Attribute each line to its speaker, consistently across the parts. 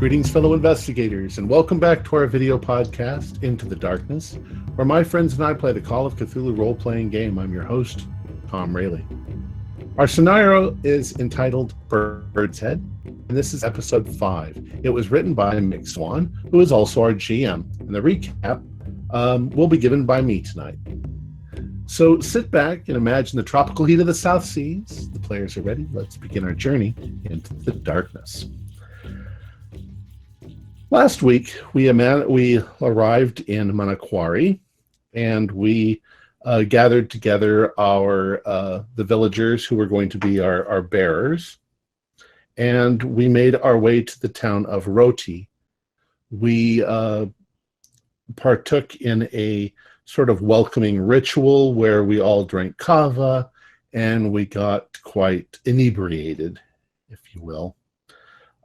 Speaker 1: Greetings, fellow investigators, and welcome back to our video podcast, Into the Darkness, where my friends and I play the Call of Cthulhu role-playing game. I'm your host, Tom Rayleigh. Our scenario is entitled Birdshead, and this is episode 5. It was written by Mick Swan, who is also our GM, and the recap will be given by me tonight. So sit back and imagine the tropical heat of the South Seas. The players are ready. Let's begin our journey into the darkness. Last week, we arrived in Manakwari, and we gathered together the villagers who were going to be our bearers, and we made our way to the town of Roti. We partook in a sort of welcoming ritual where we all drank kava, and we got quite inebriated, if you will.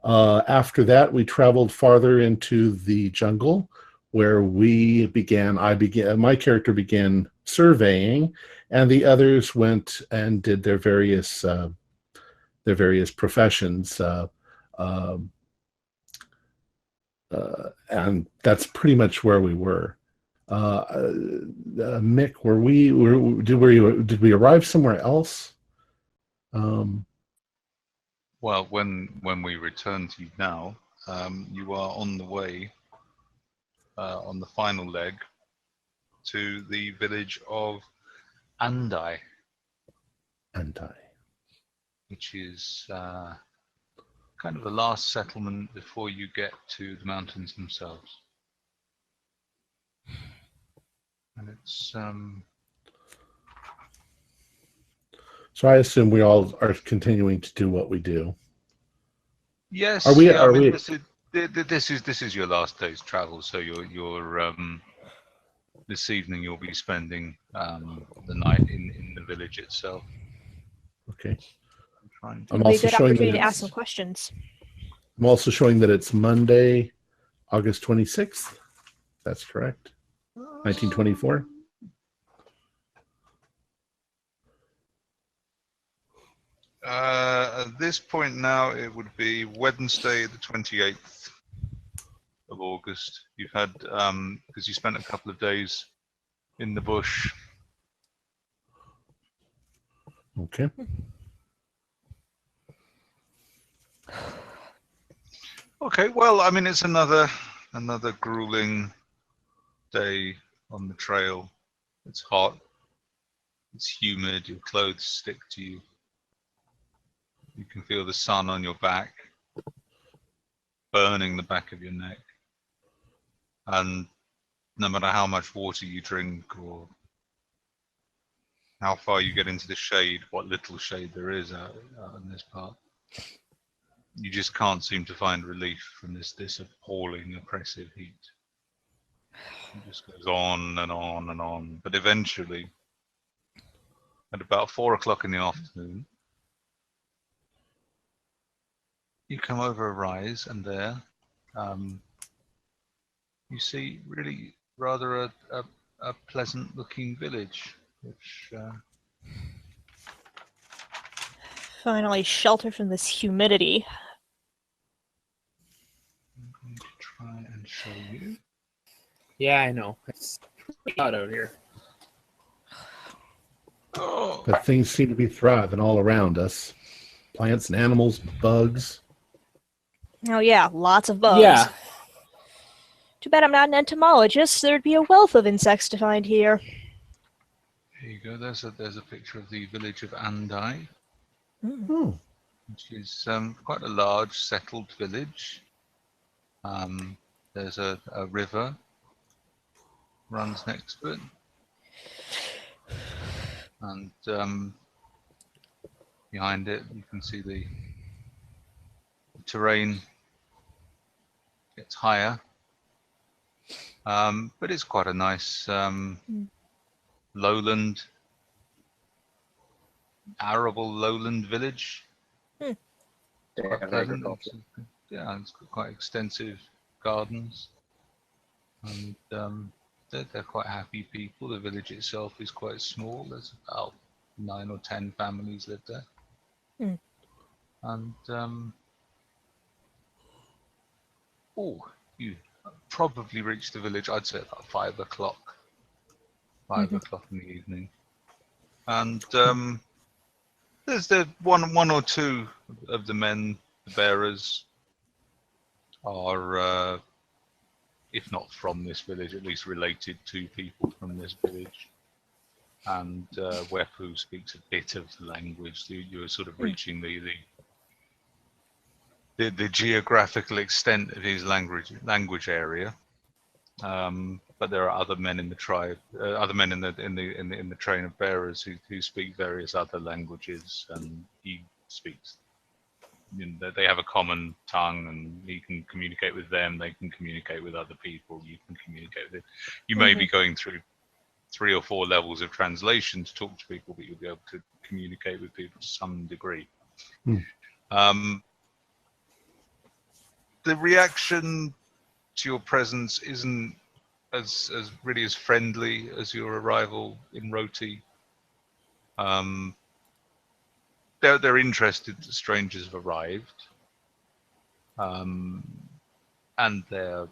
Speaker 1: After that, we traveled farther into the jungle, where my character began surveying, and the others went and did their various professions, and that's pretty much where we were. Mick, did we arrive somewhere else?
Speaker 2: Well, when we return to you now, you are on the way, on the final leg, to the village of Andai.
Speaker 1: Andai.
Speaker 2: Which is kind of the last settlement before you get to the mountains themselves. And it's
Speaker 1: So I assume we all are continuing to do what we do.
Speaker 2: Yes. This is your last day's travel, so you're this evening you'll be spending the night in the village itself.
Speaker 1: Okay.
Speaker 3: I'm also showing that to ask some questions.
Speaker 1: I'm also showing that it's Monday, August 26th. That's correct. 1924.
Speaker 2: At this point now, it would be Wednesday, the 28th of August. You've had, because you spent a couple of days in the bush.
Speaker 1: Okay.
Speaker 2: Okay, well, I mean, it's another grueling day on the trail. It's hot. It's humid. Your clothes stick to you. You can feel the sun on your back, burning the back of your neck. And no matter how much water you drink or how far you get into the shade, what little shade there is out in this part, you just can't seem to find relief from this appalling, oppressive heat. It just goes on and on and on. But eventually, at about 4 o'clock in the afternoon, you come over a rise, and there you see really rather a pleasant-looking village, which
Speaker 3: finally shelter from this humidity.
Speaker 2: I'm going to try and show you.
Speaker 4: Yeah, I know. It's pretty hot out here.
Speaker 2: Oh.
Speaker 1: But things seem to be thriving all around us. Plants and animals, bugs.
Speaker 3: Oh yeah, lots of bugs.
Speaker 4: Yeah.
Speaker 3: Too bad I'm not an entomologist. There'd be a wealth of insects to find here.
Speaker 2: Here you go. There's a picture of the village of Andai,
Speaker 1: Oh.
Speaker 2: which is quite a large settled village. There's a river runs next to it, and behind it you can see the terrain gets higher, but it's quite a nice lowland, arable lowland village. Quite pleasant. Yeah, it's got quite extensive gardens, and they're quite happy people. The village itself is quite small. There's about 9 or 10 families live there. And Oh, you probably reached the village, I'd say about 5 o'clock. 5 o'clock in the evening. And there's the one or two of the men, the bearers, are, if not from this village, at least related to people from this village. And Wepu speaks a bit of the language. You're sort of reaching the geographical extent of his language area. But there are other men in the tribe, other men in the train of bearers who speak various other languages, and he speaks. They have a common tongue, and he can communicate with them. They can communicate with other people. You can communicate with it. You may be going through 3 or 4 levels of translation to talk to people, but you'll be able to communicate with people to some degree. The reaction to your presence isn't as really as friendly as your arrival in Roti. They're interested that strangers have arrived, and they're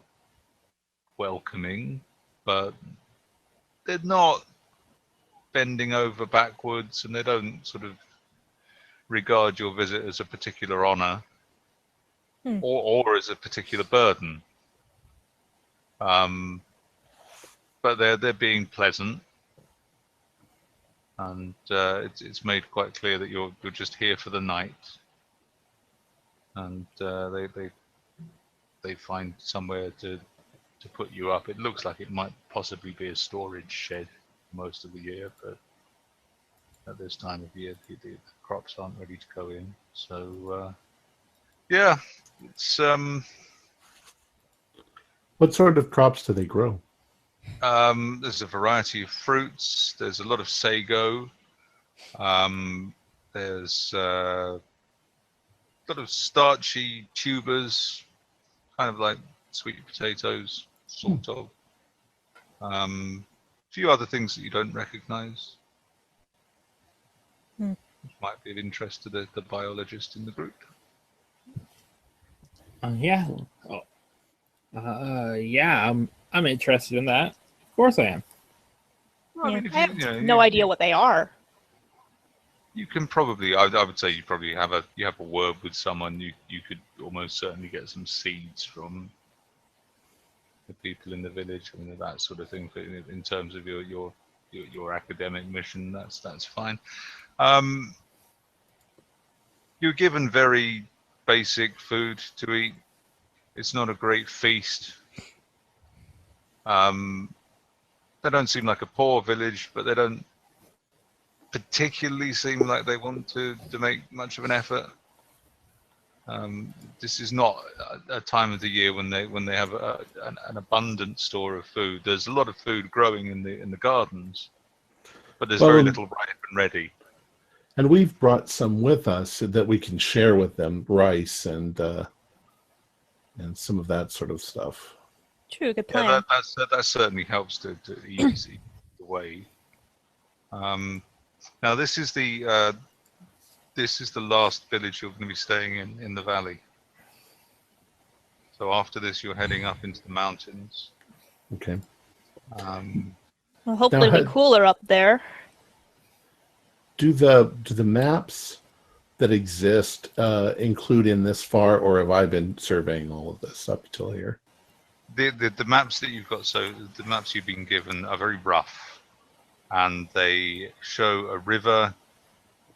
Speaker 2: welcoming, but they're not bending over backwards, and they don't sort of regard your visit as a particular honor or as a particular burden. But they're being pleasant, and it's made quite clear that you're just here for the night, and they find somewhere to put you up. It looks like it might possibly be a storage shed most of the year, but at this time of year the crops aren't ready to go in. So yeah, it's
Speaker 1: What sort of crops do they grow?
Speaker 2: there's a variety of fruits. There's a lot of sago. There's a lot of starchy tubers, kind of like sweet potatoes, sort of. A few other things that you don't recognize, which might be of interest to the biologist in the group.
Speaker 4: Yeah. Yeah, I'm interested in that. Of course I am.
Speaker 2: Well, I mean,
Speaker 3: I have no idea what they are.
Speaker 2: You can probably, I would say, you probably have a word with someone. You could almost certainly get some seeds from the people in the village, and that sort of thing. In terms of your academic mission, that's fine. You're given very basic food to eat. It's not a great feast. They don't seem like a poor village, but they don't particularly seem like they want to make much of an effort. This is not a time of the year when they have an abundant store of food. There's a lot of food growing in the gardens, but there's very little ripe and ready.
Speaker 1: And we've brought some with us so that we can share with them, rice and some of that sort of stuff.
Speaker 3: True, good plan.
Speaker 2: Yeah, that certainly helps to ease the way. Now this is the last village you're going to be staying in the valley. So after this, you're heading up into the mountains.
Speaker 1: Okay.
Speaker 3: Well, hopefully it'll be cooler up there.
Speaker 1: Do the maps that exist include in this far, or have I been surveying all of this up till here?
Speaker 2: The maps that you've got, so the maps you've been given are very rough, and they show a river,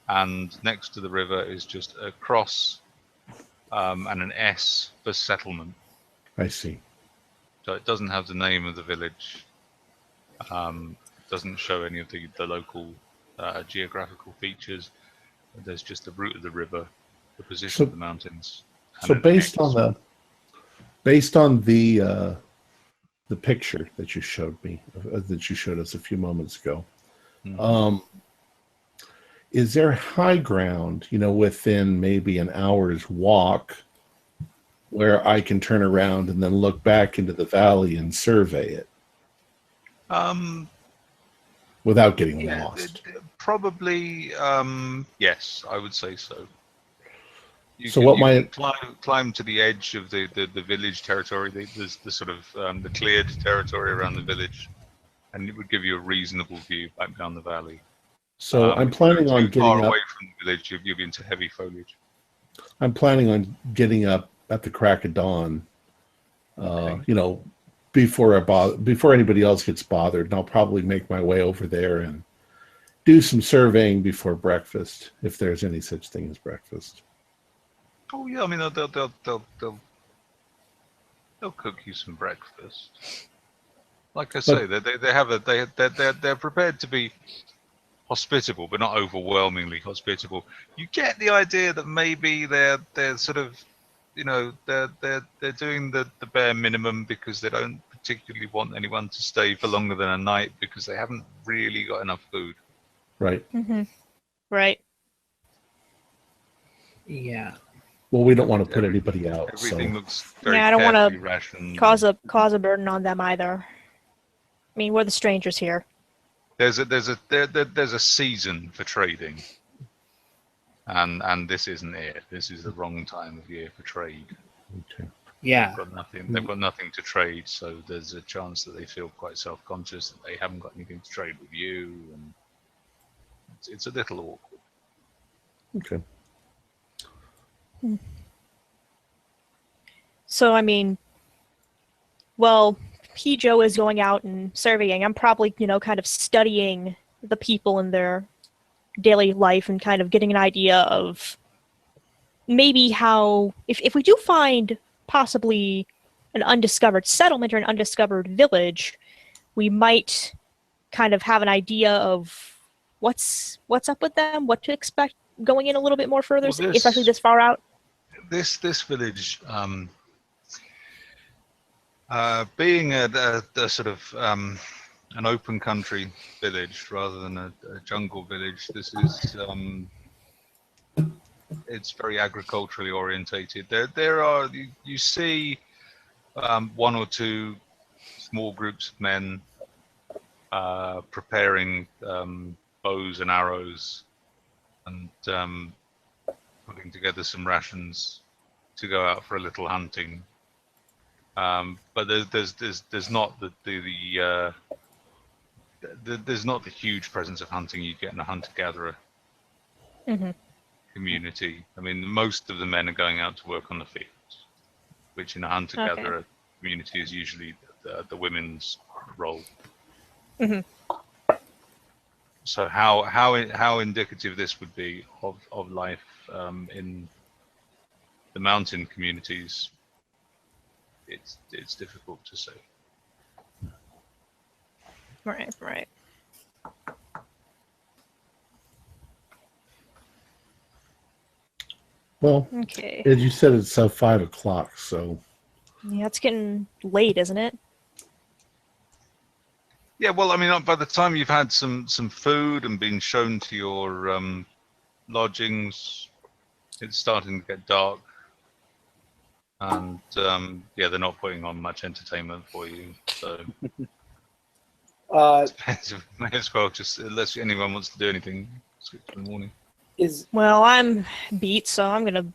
Speaker 2: and next to the river is just a cross and an S for settlement.
Speaker 1: I see.
Speaker 2: So it doesn't have the name of the village. Doesn't show any of the local geographical features. There's just the route of the river, the position of the mountains.
Speaker 1: So based on the picture that you showed me, that you showed us a few moments ago, is there high ground, within maybe an hour's walk, where I can turn around and then look back into the valley and survey it without getting lost?
Speaker 2: Probably, yes, I would say so. You
Speaker 1: So
Speaker 2: can,
Speaker 1: what
Speaker 2: you
Speaker 1: my
Speaker 2: can climb to the edge of the village territory. There's the sort of the cleared territory around the village, and it would give you a reasonable view back down the valley.
Speaker 1: I'm
Speaker 2: If you
Speaker 1: planning
Speaker 2: go
Speaker 1: on
Speaker 2: too far
Speaker 1: getting
Speaker 2: away
Speaker 1: up.
Speaker 2: from the village, you'll be into heavy foliage.
Speaker 1: I'm planning on getting up at the crack of dawn.
Speaker 2: Okay.
Speaker 1: Before anybody else gets bothered, and I'll probably make my way over there and do some surveying before breakfast, if there's any such thing as breakfast.
Speaker 2: Oh yeah, I mean they'll cook you some breakfast. Like I say, they're prepared to be hospitable, but not overwhelmingly hospitable. You get the idea that maybe they're sort of, they're doing the bare minimum because they don't particularly want anyone to stay for longer than a night because they haven't really got enough food.
Speaker 1: Right.
Speaker 3: Mm-hmm. Right.
Speaker 4: Yeah.
Speaker 1: Well, we don't want to put anybody out.
Speaker 2: Everything
Speaker 1: So
Speaker 2: looks very
Speaker 3: Yeah, I don't want
Speaker 2: carefully
Speaker 3: to
Speaker 2: rationed.
Speaker 3: cause a burden on them either. I mean, we're the strangers here.
Speaker 2: There's a season for trading, and this isn't it. This is the wrong time of year for trade.
Speaker 1: okay.
Speaker 4: Yeah.
Speaker 2: They've got nothing to trade, so there's a chance that they feel quite self-conscious that they haven't got anything to trade with you, and it's a little awkward.
Speaker 1: Okay.
Speaker 3: So, I mean, well, Joe is going out and surveying. I'm probably, kind of studying the people in their daily life and kind of getting an idea of maybe how, if we do find possibly an undiscovered settlement or an undiscovered village, we might kind of have an idea of what's up with them, what to expect going in a little bit more further,
Speaker 2: Well,
Speaker 3: especially this far out.
Speaker 2: This village, being a sort of an open country village rather than a jungle village, this is it's very agriculturally orientated. There are you see one or two small groups of men preparing bows and arrows and putting together some rations to go out for a little hunting. But there's not there's not the huge presence of hunting you get in a hunter-gatherer community. I mean, most of the men are going out to work on the fields, which in a hunter-gatherer community is usually the women's role.
Speaker 3: Mm-hmm.
Speaker 2: So how indicative this would be of life in the mountain communities, it's difficult to say.
Speaker 3: Right.
Speaker 1: Well,
Speaker 3: Okay.
Speaker 1: as you said, it's 5 o'clock, so
Speaker 3: Yeah, it's getting late, isn't it?
Speaker 2: Yeah, well, I mean, by the time you've had some food and been shown to your lodgings, it's starting to get dark, and yeah, they're not putting on much entertainment for you, so may as well just, unless anyone wants to do anything, skip to the morning.
Speaker 3: Well, I'm beat, so I'm gonna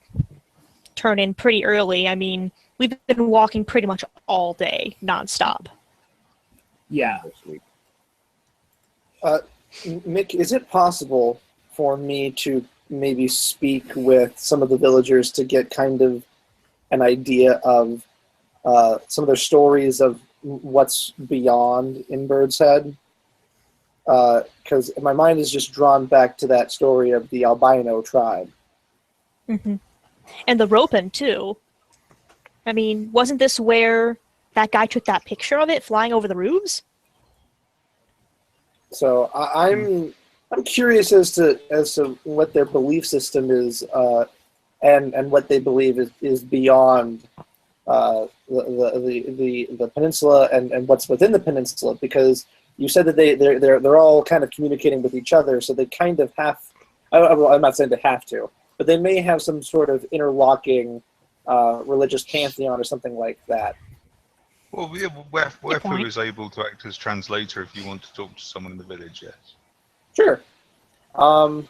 Speaker 3: turn in pretty early. I mean, we've been walking pretty much all day, nonstop.
Speaker 4: Yeah.
Speaker 5: Mick, is it possible for me to maybe speak with some of the villagers to get kind of an idea of some of their stories of what's beyond in Birdshead? Because my mind is just drawn back to that story of the albino tribe.
Speaker 3: Mm-hmm. And the roping, too. I mean, wasn't this where that guy took that picture of it flying over the roofs?
Speaker 5: So I'm curious as to what their belief system is, and what they believe is beyond the peninsula and what's within the peninsula, because you said that they're all kind of communicating with each other, so they kind of have. I'm not saying they have to, but they may have some sort of interlocking religious pantheon or something like that.
Speaker 2: Well, yeah, Wefu is able to act as translator if you want to talk to someone in the village, yes.
Speaker 5: Sure. Well,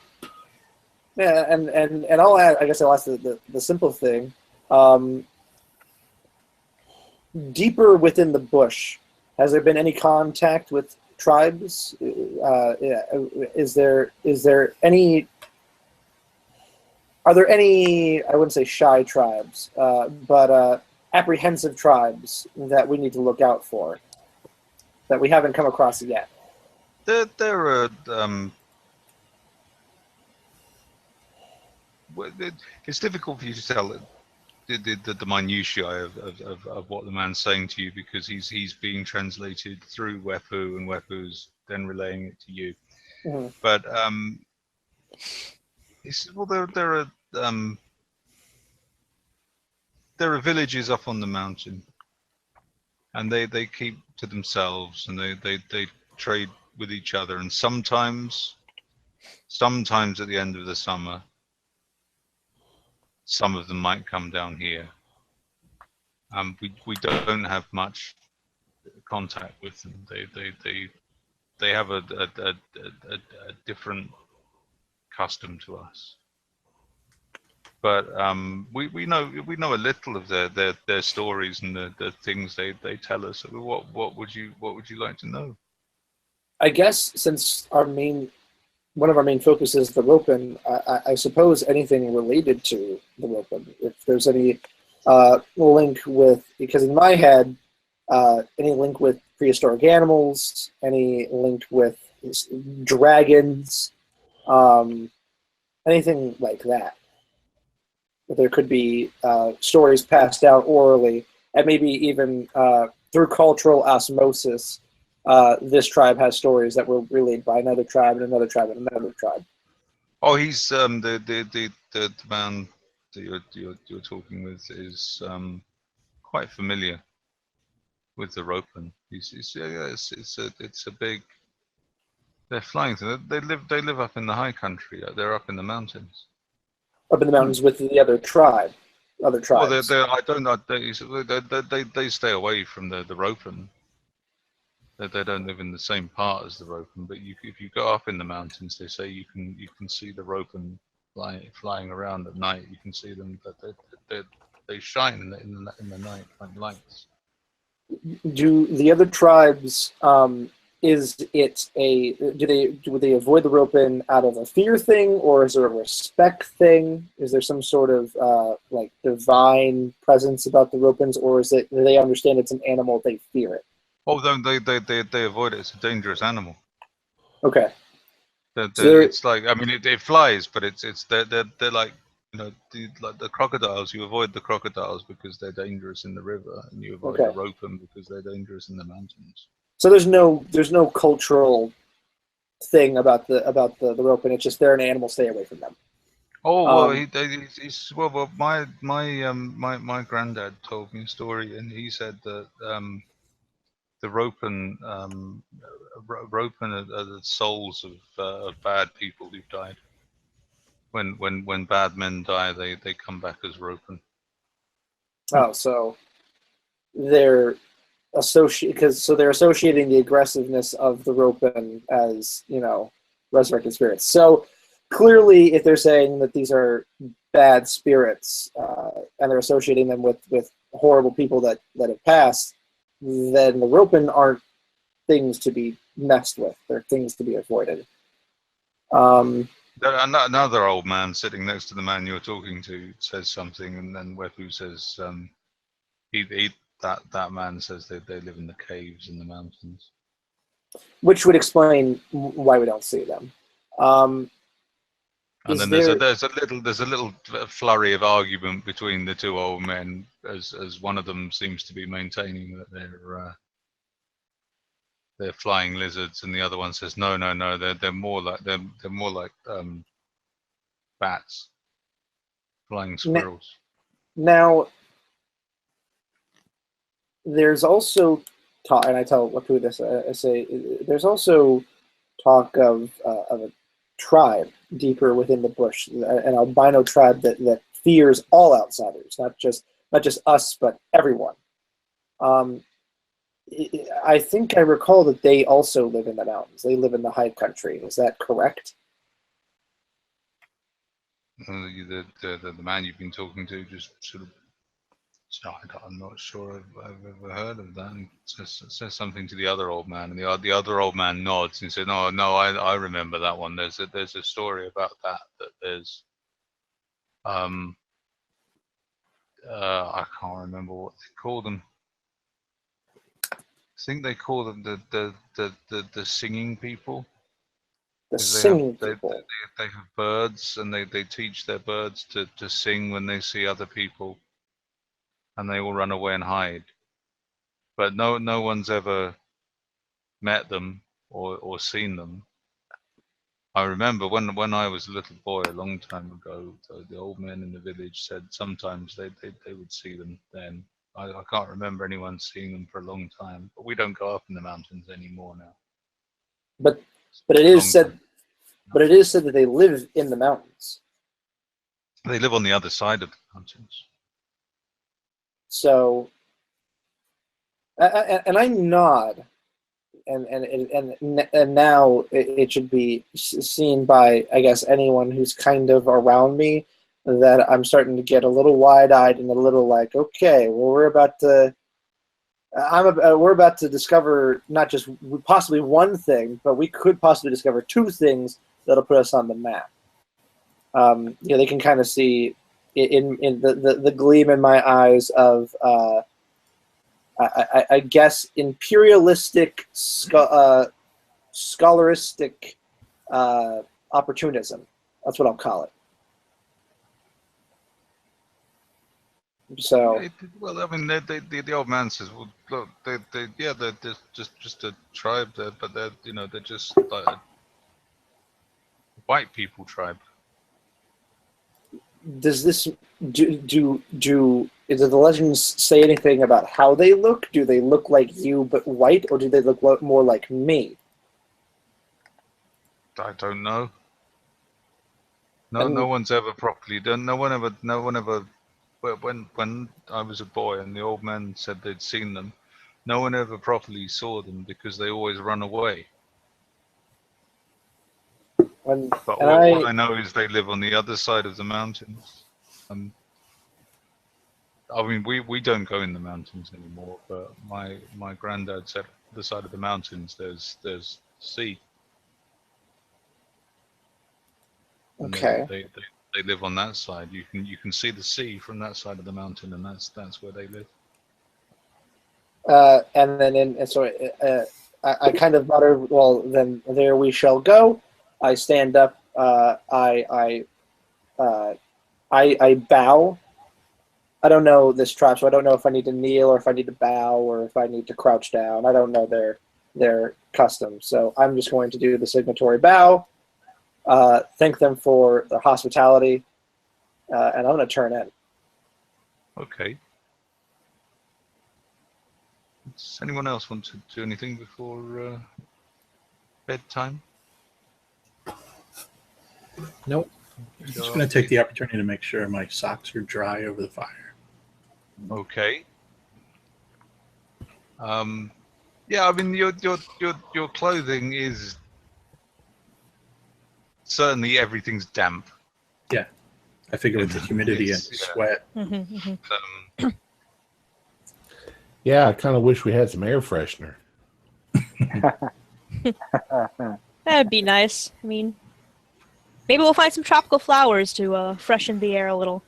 Speaker 5: Yeah, and I'll add. I guess I'll ask the simple thing. Deeper within the bush, has there been any contact with tribes? Yeah, is there any? Are there any? I wouldn't say shy tribes, but apprehensive tribes that we need to look out for that we haven't come across yet?
Speaker 2: There are. It's difficult for you to tell the minutiae of what the man's saying to you, because he's being translated through Wepu, and Wepu's then relaying it to you.
Speaker 5: Mm-hmm.
Speaker 2: But there are villages up on the mountain, and they keep to themselves, and they trade with each other, and sometimes at the end of the summer, some of them might come down here. We don't have much contact with them. They have a different custom to us. But we know a little of their stories and the things they tell us. What would you like to know?
Speaker 5: I guess since one of our main focuses is the Ropen, I suppose anything related to the Ropen, if there's any link with, because in my head, any link with prehistoric animals, any link with dragons, anything like that. There could be stories passed down orally, and maybe even through cultural osmosis. This tribe has stories that were relayed by another tribe and another tribe and another tribe.
Speaker 2: Oh, he's the man that you're talking with is quite familiar with the Ropen. It's a big. They're flying. They live up in the high country. They're up in the mountains.
Speaker 5: Up in the mountains with the other tribe, other tribes.
Speaker 2: Well, I don't know. They stay away from the Ropen. They don't live in the same part as the Ropen, but if you go up in the mountains, they say you can see the Ropen flying around at night. You can see them. They shine in the night like lights.
Speaker 5: Do the other tribes? Would they avoid the Ropen out of a fear thing, or is there a respect thing? Is there some sort of like divine presence about the Ropens, or do they understand it's an animal, they fear it?
Speaker 2: Oh, they avoid it. It's a dangerous animal.
Speaker 5: Okay.
Speaker 2: It's like, I mean, it flies, but they're like, like the crocodiles. You avoid the crocodiles because they're dangerous in the river, and you avoid the Ropen because they're dangerous in the mountains. So
Speaker 5: there's no cultural thing about the Ropen. It's just they're an animal. Stay away from them.
Speaker 2: Oh well, my granddad told me a story, and he said that the Ropen are the souls of bad people who've died. When bad men die, they come back as Ropen.
Speaker 5: Oh, so they're they're associating the aggressiveness of the Ropen as, resurrected spirits. So clearly, if they're saying that these are bad spirits and they're associating them with horrible people that have passed, then the Ropen aren't things to be messed with. They're things to be avoided.
Speaker 2: Another old man sitting next to the man you're talking to says something, and then Wepu says, that man says they live in the caves in the mountains.
Speaker 5: Which would explain why we don't see them.
Speaker 2: And then there's a little flurry of argument between the two old men, as one of them seems to be maintaining that they're flying lizards, and the other one says no, they're more like bats, flying squirrels.
Speaker 5: Now there's also talk, and I tell Wapu this. I say there's also talk of a tribe deeper within the bush, an albino tribe that fears all outsiders, not just us, but everyone. I think I recall that they also live in the mountains. They live in the high country. Is that correct?
Speaker 2: The man you've been talking to just sort of, so I'm not sure I've ever heard of that. And says something to the other old man, and the other old man nods and says, "No, no, I remember that one. There's a story about that there's I can't remember what they call them. I think they call them the singing people.
Speaker 5: The
Speaker 2: 'Cause
Speaker 5: singing people.
Speaker 2: They have birds, and they teach their birds to sing when they see other people, and they all run away and hide. But no one's ever met them or seen them. I remember when I was a little boy a long time ago, the old men in the village said sometimes they would see them then. I can't remember anyone seeing them for a long time, but we don't go up in the mountains anymore now.
Speaker 5: But it is said that they live in the mountains.
Speaker 2: They live on the other side of the mountains.
Speaker 5: So, and I nod, and now it should be seen by, I guess, anyone who's kind of around me, that I'm starting to get a little wide-eyed and a little like, okay, well, we're about to discover not just possibly one thing, but we could possibly discover two things that'll put us on the map. They can kind of see in the gleam in my eyes of I guess imperialistic scholaristic opportunism. That's what I'll call it. So
Speaker 2: well, I mean, the old man says, "Well, look, they're just a tribe, but they're just like a white people tribe."
Speaker 5: Does this do the legends say anything about how they look? Do they look like you but white, or do they look more like me?
Speaker 2: I don't know. No one's ever properly done. No one ever. When I was a boy and the old man said they'd seen them, no one ever properly saw them because they always run away. But what I know is they live on the other side of the mountains. I mean, we don't go in the mountains anymore, but my granddad said the side of the mountains there's sea. And
Speaker 5: okay.
Speaker 2: They live on that side. You can see the sea from that side of the mountain, and that's where they live.
Speaker 5: And then I kind of mutter, well, then there we shall go. I stand up. I bow. I don't know this tribe, so I don't know if I need to kneel or if I need to bow or if I need to crouch down. I don't know their custom, so I'm just going to do the signatory bow. Thank them for their hospitality, and I'm going to turn in.
Speaker 2: Okay. Does anyone else want to do anything before bedtime?
Speaker 6: Nope. I'm just going to take the opportunity to make sure my socks are dry over the fire.
Speaker 2: Okay. Yeah, I mean your clothing is certainly everything's damp.
Speaker 6: Yeah, I figure with the humidity and sweat.
Speaker 1: Yeah, I kind of wish we had some air freshener.
Speaker 3: That'd be nice. I mean, maybe we'll find some tropical flowers to freshen the air a little.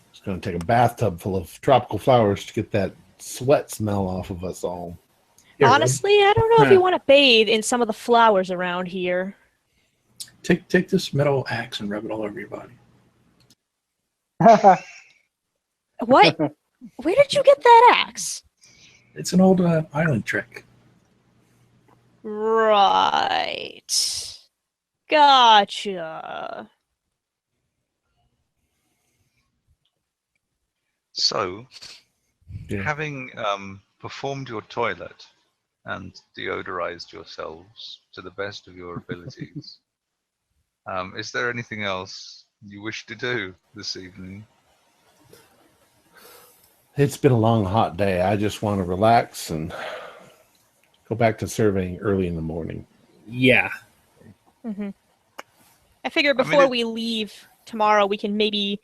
Speaker 1: It's going to take a bathtub full of tropical flowers to get that sweat smell off of us all.
Speaker 6: Yeah,
Speaker 3: honestly, I don't know if you want to bathe in some of the flowers around here.
Speaker 6: Take this metal axe and rub it all over your body.
Speaker 3: What? Where did you get that axe?
Speaker 6: It's an old island trick.
Speaker 3: Right. Gotcha.
Speaker 2: So,
Speaker 1: Yeah.
Speaker 2: having performed your toilet and deodorized yourselves to the best of your abilities, is there anything else you wish to do this evening?
Speaker 1: It's been a long, hot day. I just want to relax and go back to surveying early in the morning.
Speaker 4: Yeah.
Speaker 3: Mm-hmm. I figure
Speaker 2: I mean,
Speaker 3: before we leave tomorrow, we can maybe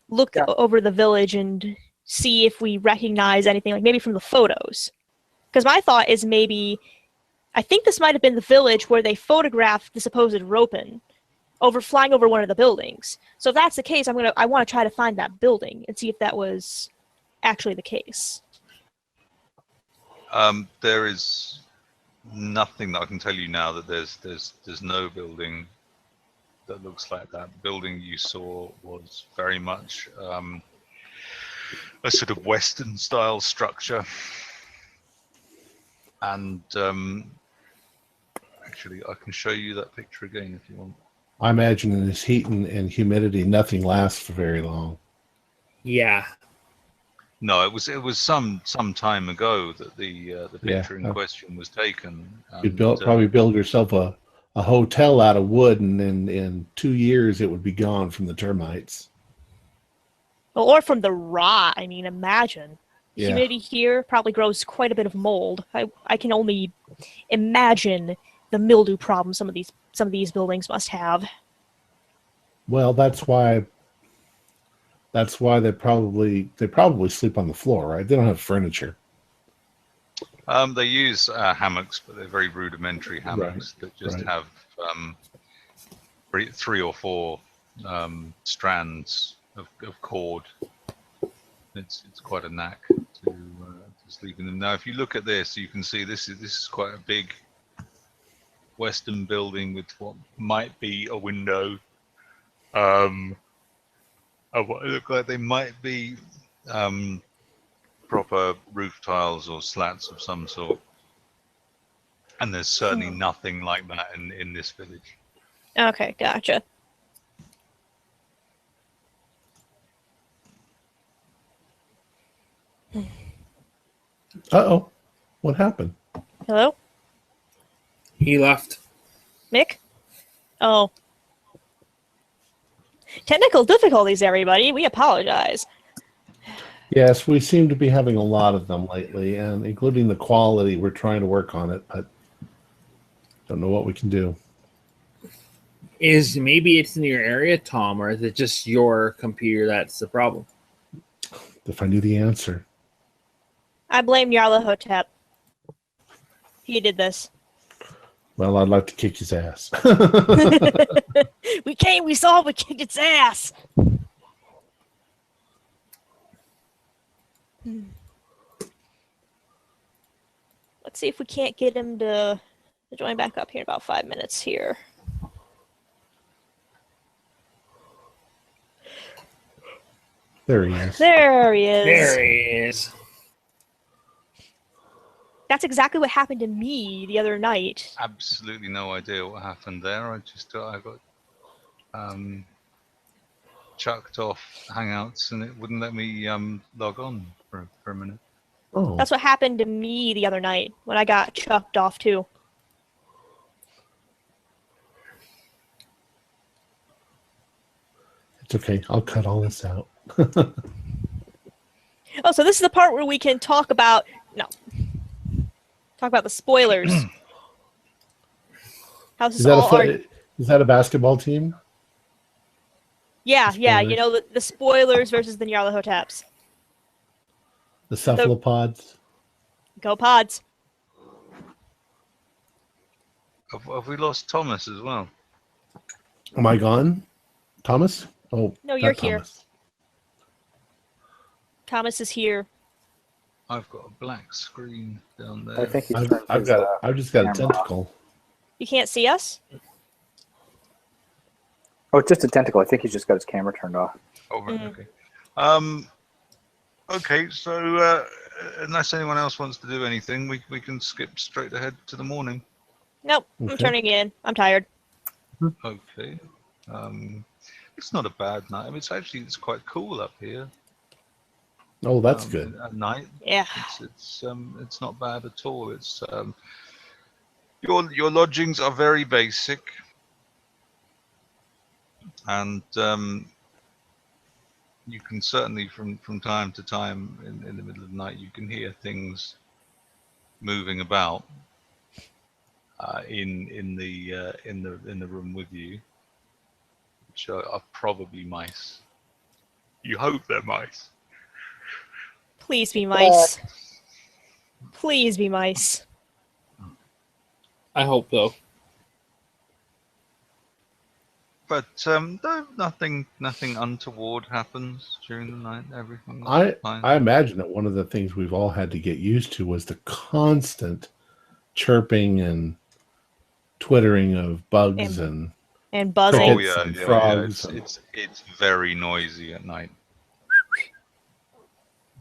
Speaker 3: look over the village and see if we recognize anything, like maybe from the photos. Because my thought is maybe, I think this might have been the village where they photographed the supposed Ropin flying over one of the buildings. So if that's the case, I want to try to find that building and see if that was actually the case.
Speaker 2: There is nothing that I can tell you now that there's no building that looks like that. The building you saw was very much a sort of Western style structure, and actually I can show you that picture again if you want.
Speaker 1: I imagine in this heat and humidity, nothing lasts for very long.
Speaker 4: Yeah.
Speaker 2: No, it was some time ago that the picture in question was taken.
Speaker 1: You'd probably build yourself a hotel out of wood, and in 2 years it would be gone from the termites.
Speaker 3: Or from the rot. I mean, imagine.
Speaker 1: Yeah.
Speaker 3: Humidity here probably grows quite a bit of mold. I can only imagine the mildew problem some of these buildings must have.
Speaker 1: Well, that's why they probably sleep on the floor, right? They don't have furniture.
Speaker 2: They use hammocks, but they're very rudimentary hammocks that just have 3 or 4 strands of cord. It's quite a knack to sleep in them. Now, if you look at this, you can see this is quite a big Western building with what might be a window. Of what look like they might be proper roof tiles or slats of some sort. And there's certainly nothing like that in this village.
Speaker 3: Okay, gotcha.
Speaker 1: Uh-oh. What happened?
Speaker 3: Hello?
Speaker 4: He left.
Speaker 3: Mick? Oh. Technical difficulties, everybody. We apologize.
Speaker 1: Yes, we seem to be having a lot of them lately, and including the quality. We're trying to work on it, but don't know what we can do.
Speaker 4: Maybe it's in your area, Tom, or is it just your computer that's the problem?
Speaker 1: If I knew the answer.
Speaker 3: I blame Yarlathotep. He did this.
Speaker 1: Well, I'd like to kick his ass.
Speaker 3: We came, we saw, we kicked its ass. Let's see if we can't get him to join back up here in about 5 minutes here.
Speaker 1: There he is.
Speaker 3: There he is.
Speaker 4: There he is.
Speaker 3: That's exactly what happened to me the other night.
Speaker 2: Absolutely no idea what happened there. I got chucked off Hangouts and it wouldn't let me log on for a minute.
Speaker 1: Oh,
Speaker 3: That's what happened to me the other night when I got chucked off too.
Speaker 1: it's okay. I'll cut all this out.
Speaker 3: Oh, so this is the part where we can talk about the spoilers. How this
Speaker 1: Is that
Speaker 3: all
Speaker 1: is that a basketball team?
Speaker 3: Yeah,
Speaker 1: the
Speaker 3: yeah.
Speaker 1: spoilers?
Speaker 3: You know the spoilers versus the Nyarlathoteps.
Speaker 1: The cephalopods?
Speaker 3: Go Pods.
Speaker 2: Have we lost Thomas as well?
Speaker 1: Am I gone? Thomas? Oh,
Speaker 3: No, you're
Speaker 1: not
Speaker 3: here.
Speaker 1: Thomas.
Speaker 3: Thomas is here.
Speaker 2: I've got a black screen down there.
Speaker 5: I think he's
Speaker 1: I've just got a
Speaker 5: camera
Speaker 1: tentacle.
Speaker 3: You can't see us?
Speaker 5: Oh, it's just a tentacle. I think he's just got his camera turned off.
Speaker 2: Oh, right, okay. Okay, so unless anyone else wants to do anything, we can skip straight ahead to the morning.
Speaker 3: Nope, I'm
Speaker 1: Okay.
Speaker 3: turning in. I'm tired.
Speaker 2: Okay. It's not a bad night. I mean, it's quite cool up here.
Speaker 1: Oh, that's good.
Speaker 2: At night,
Speaker 3: Yeah.
Speaker 2: it's not bad at all. It's your lodgings are very basic, and you can certainly from time to time in the middle of the night you can hear things moving about in the room with you. which are probably mice. You hope they're mice.
Speaker 3: Please be mice. Please be mice.
Speaker 4: I hope so.
Speaker 2: But no, nothing untoward happens during the night. Everything
Speaker 1: I
Speaker 2: is fine.
Speaker 1: imagine that one of the things we've all had to get used to was the constant chirping and twittering of bugs and
Speaker 3: buzzing.
Speaker 2: Oh
Speaker 1: crickets
Speaker 2: yeah,
Speaker 1: and
Speaker 2: yeah,
Speaker 1: frogs.
Speaker 2: yeah. It's very noisy at night.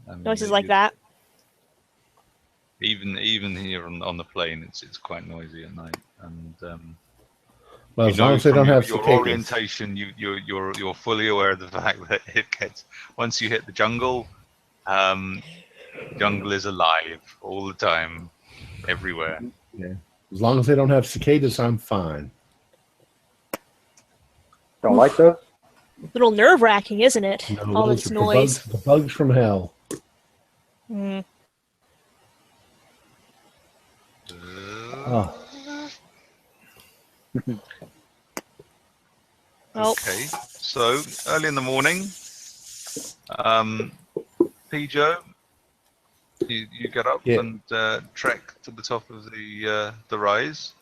Speaker 2: I mean,
Speaker 3: Noises like that.
Speaker 2: Even here on the plane, it's quite noisy at night. And
Speaker 1: Well,
Speaker 2: you
Speaker 1: as long
Speaker 2: know
Speaker 1: as they
Speaker 2: from
Speaker 1: don't have
Speaker 2: your
Speaker 1: cicadas.
Speaker 2: orientation, you're fully aware of the fact that it gets once you hit the jungle. Jungle is alive all the time, everywhere.
Speaker 1: Yeah. As long as they don't have cicadas, I'm fine.
Speaker 7: Don't like those?
Speaker 3: A little nerve-wracking, isn't it?
Speaker 1: No,
Speaker 3: All
Speaker 1: those
Speaker 3: this
Speaker 1: are
Speaker 3: noise.
Speaker 1: the bugs from hell.
Speaker 3: Mm.
Speaker 1: Oh.
Speaker 3: Oh,
Speaker 2: Okay, so early in the morning, Pijo, you get up
Speaker 1: Yeah.
Speaker 2: and trek to the top of the rise.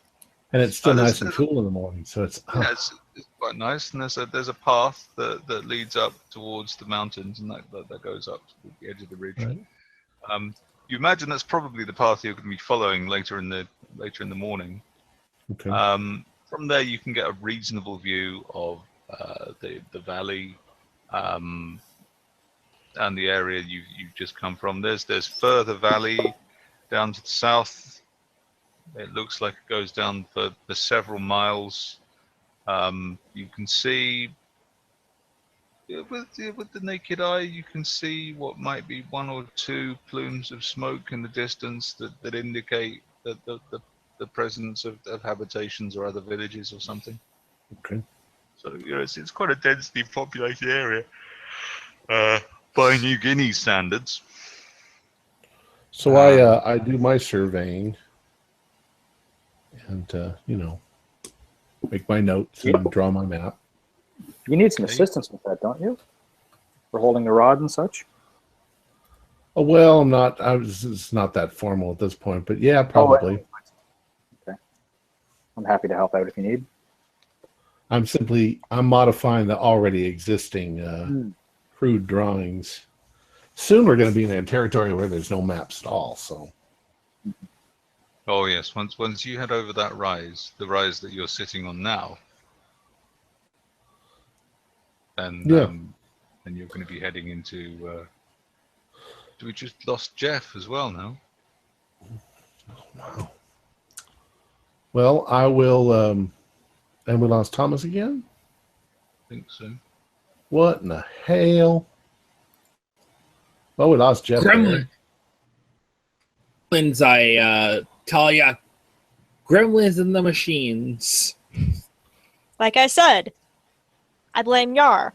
Speaker 1: And it's still
Speaker 2: there's-
Speaker 1: nice and cool in the morning, so it's
Speaker 2: Yeah, it's quite nice, and there's a path that leads up towards the mountains, and that goes up to the edge of the ridge.
Speaker 1: Right.
Speaker 2: You imagine that's probably the path you're going to be following later in the morning.
Speaker 1: okay.
Speaker 2: From there, you can get a reasonable view of the valley and the area you've just come from. There's further valley down to the south. It looks like it goes down for several miles. You can see with the naked eye, you can see what might be one or two plumes of smoke in the distance that indicate that the presence of habitations or other villages or something.
Speaker 1: Okay.
Speaker 2: So it's quite a densely populated area by New Guinea standards.
Speaker 1: So I do my surveying and make my notes and draw my map.
Speaker 7: You need some
Speaker 2: Okay.
Speaker 7: assistance with that, don't you? For holding the rod and such?
Speaker 1: Oh, well, it's not that formal at this point, but yeah, probably.
Speaker 7: Okay. I'm happy to help out if you need.
Speaker 1: I'm modifying the already existing crude drawings. Soon we're going to be in a territory where there's no maps at all. So,
Speaker 2: Oh yes, once you head over that rise, the rise that you're sitting on now, and
Speaker 1: Yeah.
Speaker 2: then you're going to be heading into. We just lost Jeff as well now.
Speaker 1: wow. Well, I will. And we lost Thomas again.
Speaker 2: I think so.
Speaker 1: What in the hell? Well, we lost Jeff.
Speaker 4: Gremlin. Gremlins, I tell ya. Gremlins and the machines.
Speaker 3: like I said, I blame Yar.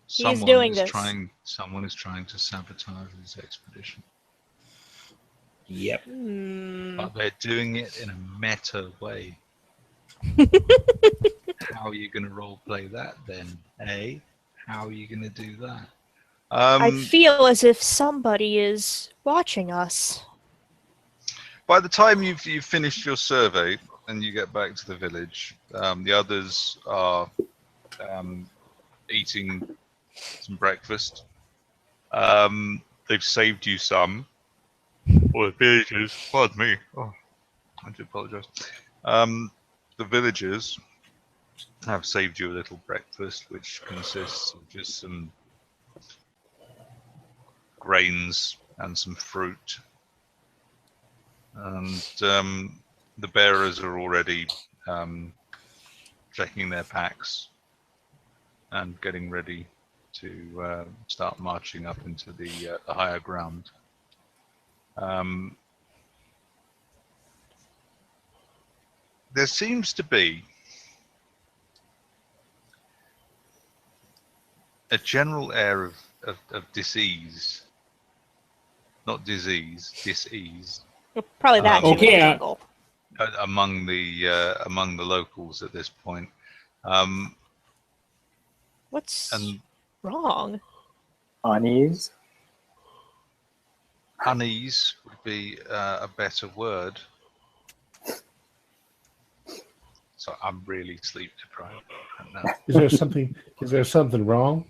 Speaker 2: Someone
Speaker 3: doing
Speaker 2: is
Speaker 3: this.
Speaker 2: Someone is trying to sabotage this expedition,
Speaker 4: Yep.
Speaker 2: but they're doing it in a meta way. How are you going to role play that then? How are you going to do that?
Speaker 3: I feel as if somebody is watching us.
Speaker 2: By the time you've finished your survey and you get back to the village, the others are eating some breakfast. They've saved you some. Or the villagers, pardon me. Oh, I do apologise. The villagers have saved you a little breakfast, which consists of just some grains and some fruit. And the bearers are already checking their packs and getting ready to start marching up into the higher ground. There seems to be a general air of dis-ease. Not disease, dis-ease.
Speaker 3: Probably that too.
Speaker 1: Okay,
Speaker 3: in the jungle.
Speaker 2: Among the locals at this point.
Speaker 3: What's
Speaker 2: And
Speaker 3: wrong?
Speaker 7: Unease.
Speaker 2: unease would be a better word. So I'm really sleep deprived right now.
Speaker 1: Is there something? Is there something wrong?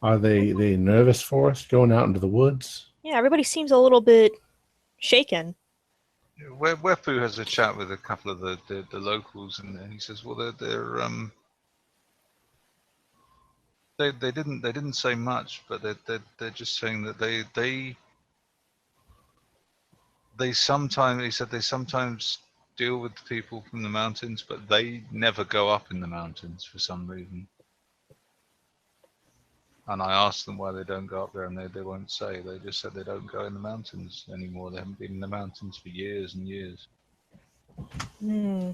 Speaker 1: Are they nervous for us going out into the woods?
Speaker 3: Yeah, everybody seems a little bit shaken.
Speaker 2: Wefu has a chat with a couple of the locals, and he says, well, they didn't say much, but they're just saying that they sometimes, he said, they sometimes deal with people from the mountains, but they never go up in the mountains for some reason. And I asked them why they don't go up there, and they won't say. They just said they don't go in the mountains anymore. They haven't been in the mountains for years and years.
Speaker 3: Hmm.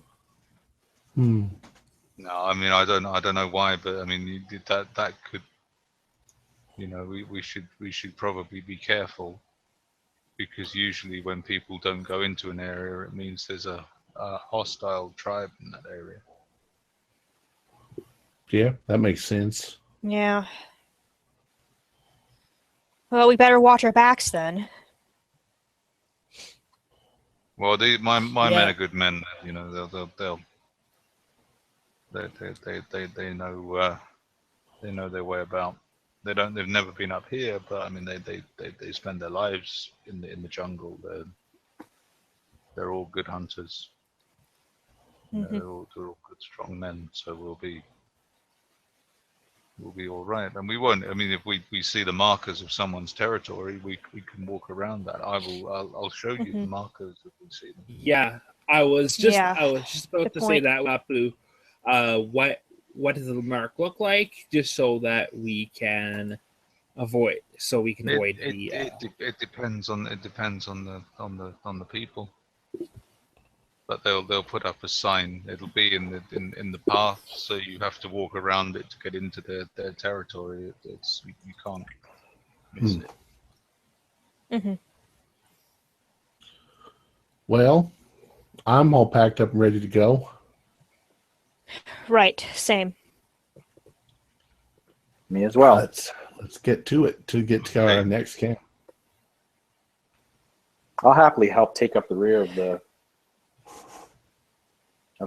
Speaker 1: Hmm.
Speaker 2: No, I mean, I don't know why, but I mean, that could, we should probably be careful, because usually when people don't go into an area, it means there's a hostile tribe in that area.
Speaker 1: Yeah, that makes sense.
Speaker 3: Yeah. Well, we better watch our backs then.
Speaker 2: Well, my
Speaker 4: Yeah.
Speaker 2: men are good men. They know their way about. They've never been up here, but I mean they spend their lives in the jungle. They're all good hunters.
Speaker 3: Mhm.
Speaker 2: They're all good strong men. So we'll be all right, and we won't. I mean, if we see the markers of someone's territory, we can walk around that. I'll show you the markers if we see them.
Speaker 4: Yeah, I was just
Speaker 3: Yeah,
Speaker 4: about
Speaker 3: good
Speaker 4: to say
Speaker 3: point.
Speaker 4: that, Blue. What does the mark look like, just so that we can avoid
Speaker 2: It depends on the people, but they'll put up a sign. It'll be in the path, so you have to walk around it to get into their territory. You can't miss it.
Speaker 3: Mm-hmm.
Speaker 1: Well, I'm all packed up and ready to go.
Speaker 3: Right, same.
Speaker 7: Me as well.
Speaker 1: Let's get to it to get to our next camp.
Speaker 7: I'll happily help take up the rear of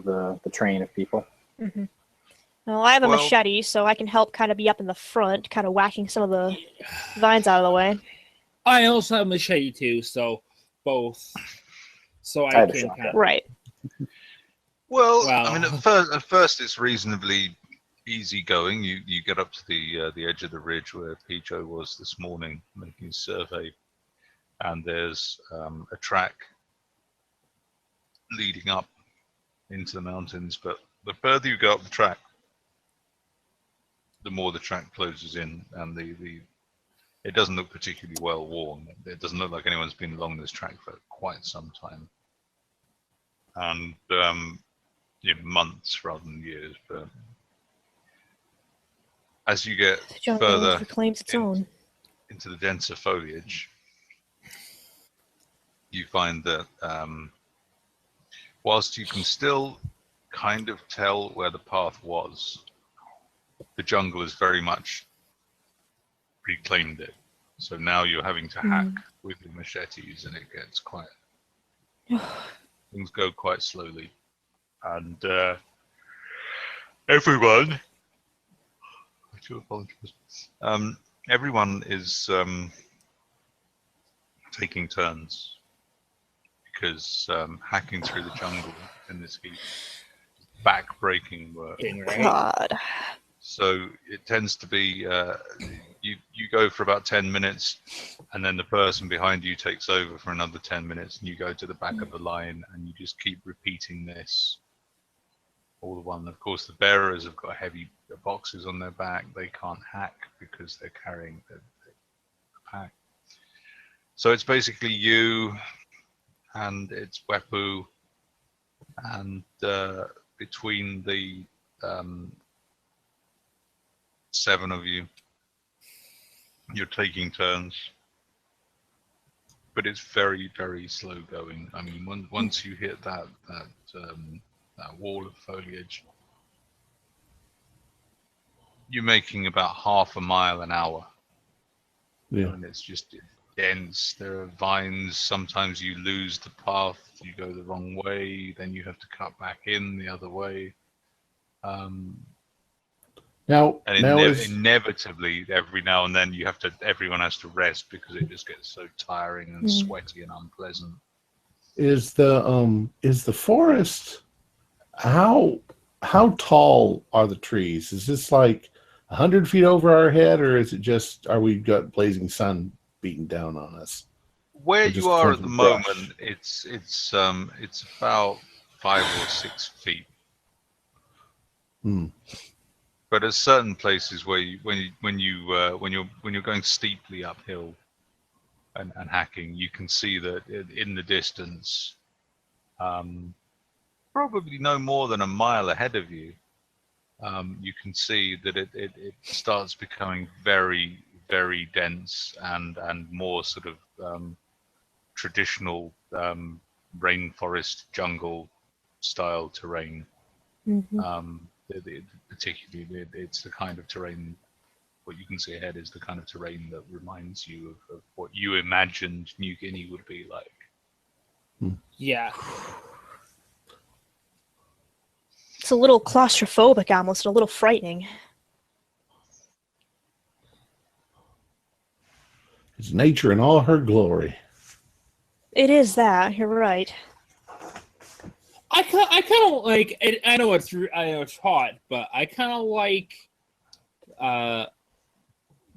Speaker 7: the train of people.
Speaker 3: Mm-hmm. Well, I have a machete, so I can help kind of be up in the front, kind of whacking some of the vines out of the way.
Speaker 4: I also have a machete too, so both. So
Speaker 7: I
Speaker 4: I
Speaker 7: have a
Speaker 4: can
Speaker 7: shotgun.
Speaker 4: kind of,
Speaker 3: Right.
Speaker 2: Well, I mean, at first it's reasonably easy going. You get up to the edge of the ridge where Picho was this morning making a survey, and there's a track leading up into the mountains. But the further you go up the track, the more the track closes in, and it doesn't look particularly well worn. It doesn't look like anyone's been along this track for quite some time, and months rather than years. But as you get
Speaker 3: The jungle
Speaker 2: further
Speaker 3: reclaims its own.
Speaker 2: into the denser foliage, you find that whilst you can still kind of tell where the path was, the jungle has very much reclaimed it. So now you're having to hack with the machetes, and it gets quite things go quite slowly, and everyone, I do apologize. Everyone is taking turns, because hacking through the jungle in this heat, back-breaking work.
Speaker 3: God.
Speaker 2: So it tends to be you go for about 10 minutes, and then the person behind you takes over for another 10 minutes, and you go to the back of the line, and you just keep repeating this all the while. Of course, the bearers have got heavy boxes on their back. They can't hack because they're carrying the pack. So it's basically you, and it's Wepu, and between the 7 of you, you're taking turns, but it's very, very slow going. I mean, once you hit that wall of foliage, you're making about half a mile an hour.
Speaker 1: Yeah.
Speaker 2: And it's just dense. There are vines. Sometimes you lose the path. You go the wrong way. Then you have to cut back in the other way.
Speaker 1: Now
Speaker 2: Inevitably, every now and then, everyone has to rest because it just gets so tiring and sweaty and unpleasant.
Speaker 1: Is the forest, how tall are the trees? Is this like 100 feet over our head, or is it just, are we got blazing sun beating down on us?
Speaker 2: Where
Speaker 1: Or just
Speaker 2: you are
Speaker 1: clumps
Speaker 2: at the
Speaker 1: of brush?
Speaker 2: moment, it's about 5 or 6 feet.
Speaker 1: Hmm.
Speaker 2: But at certain places where when you're going steeply uphill and hacking, you can see that in the distance, probably no more than a mile ahead of you, you can see that it starts becoming very, very dense and more sort of traditional rainforest jungle style terrain. Particularly, it's the kind of terrain. What you can see ahead is the kind of terrain that reminds you of what you imagined New Guinea would be like.
Speaker 4: Yeah.
Speaker 3: It's a little claustrophobic, almost a little frightening.
Speaker 1: It's nature in all her glory.
Speaker 3: It is that. You're right.
Speaker 4: I kind of like. I know it's hot, but I kind of like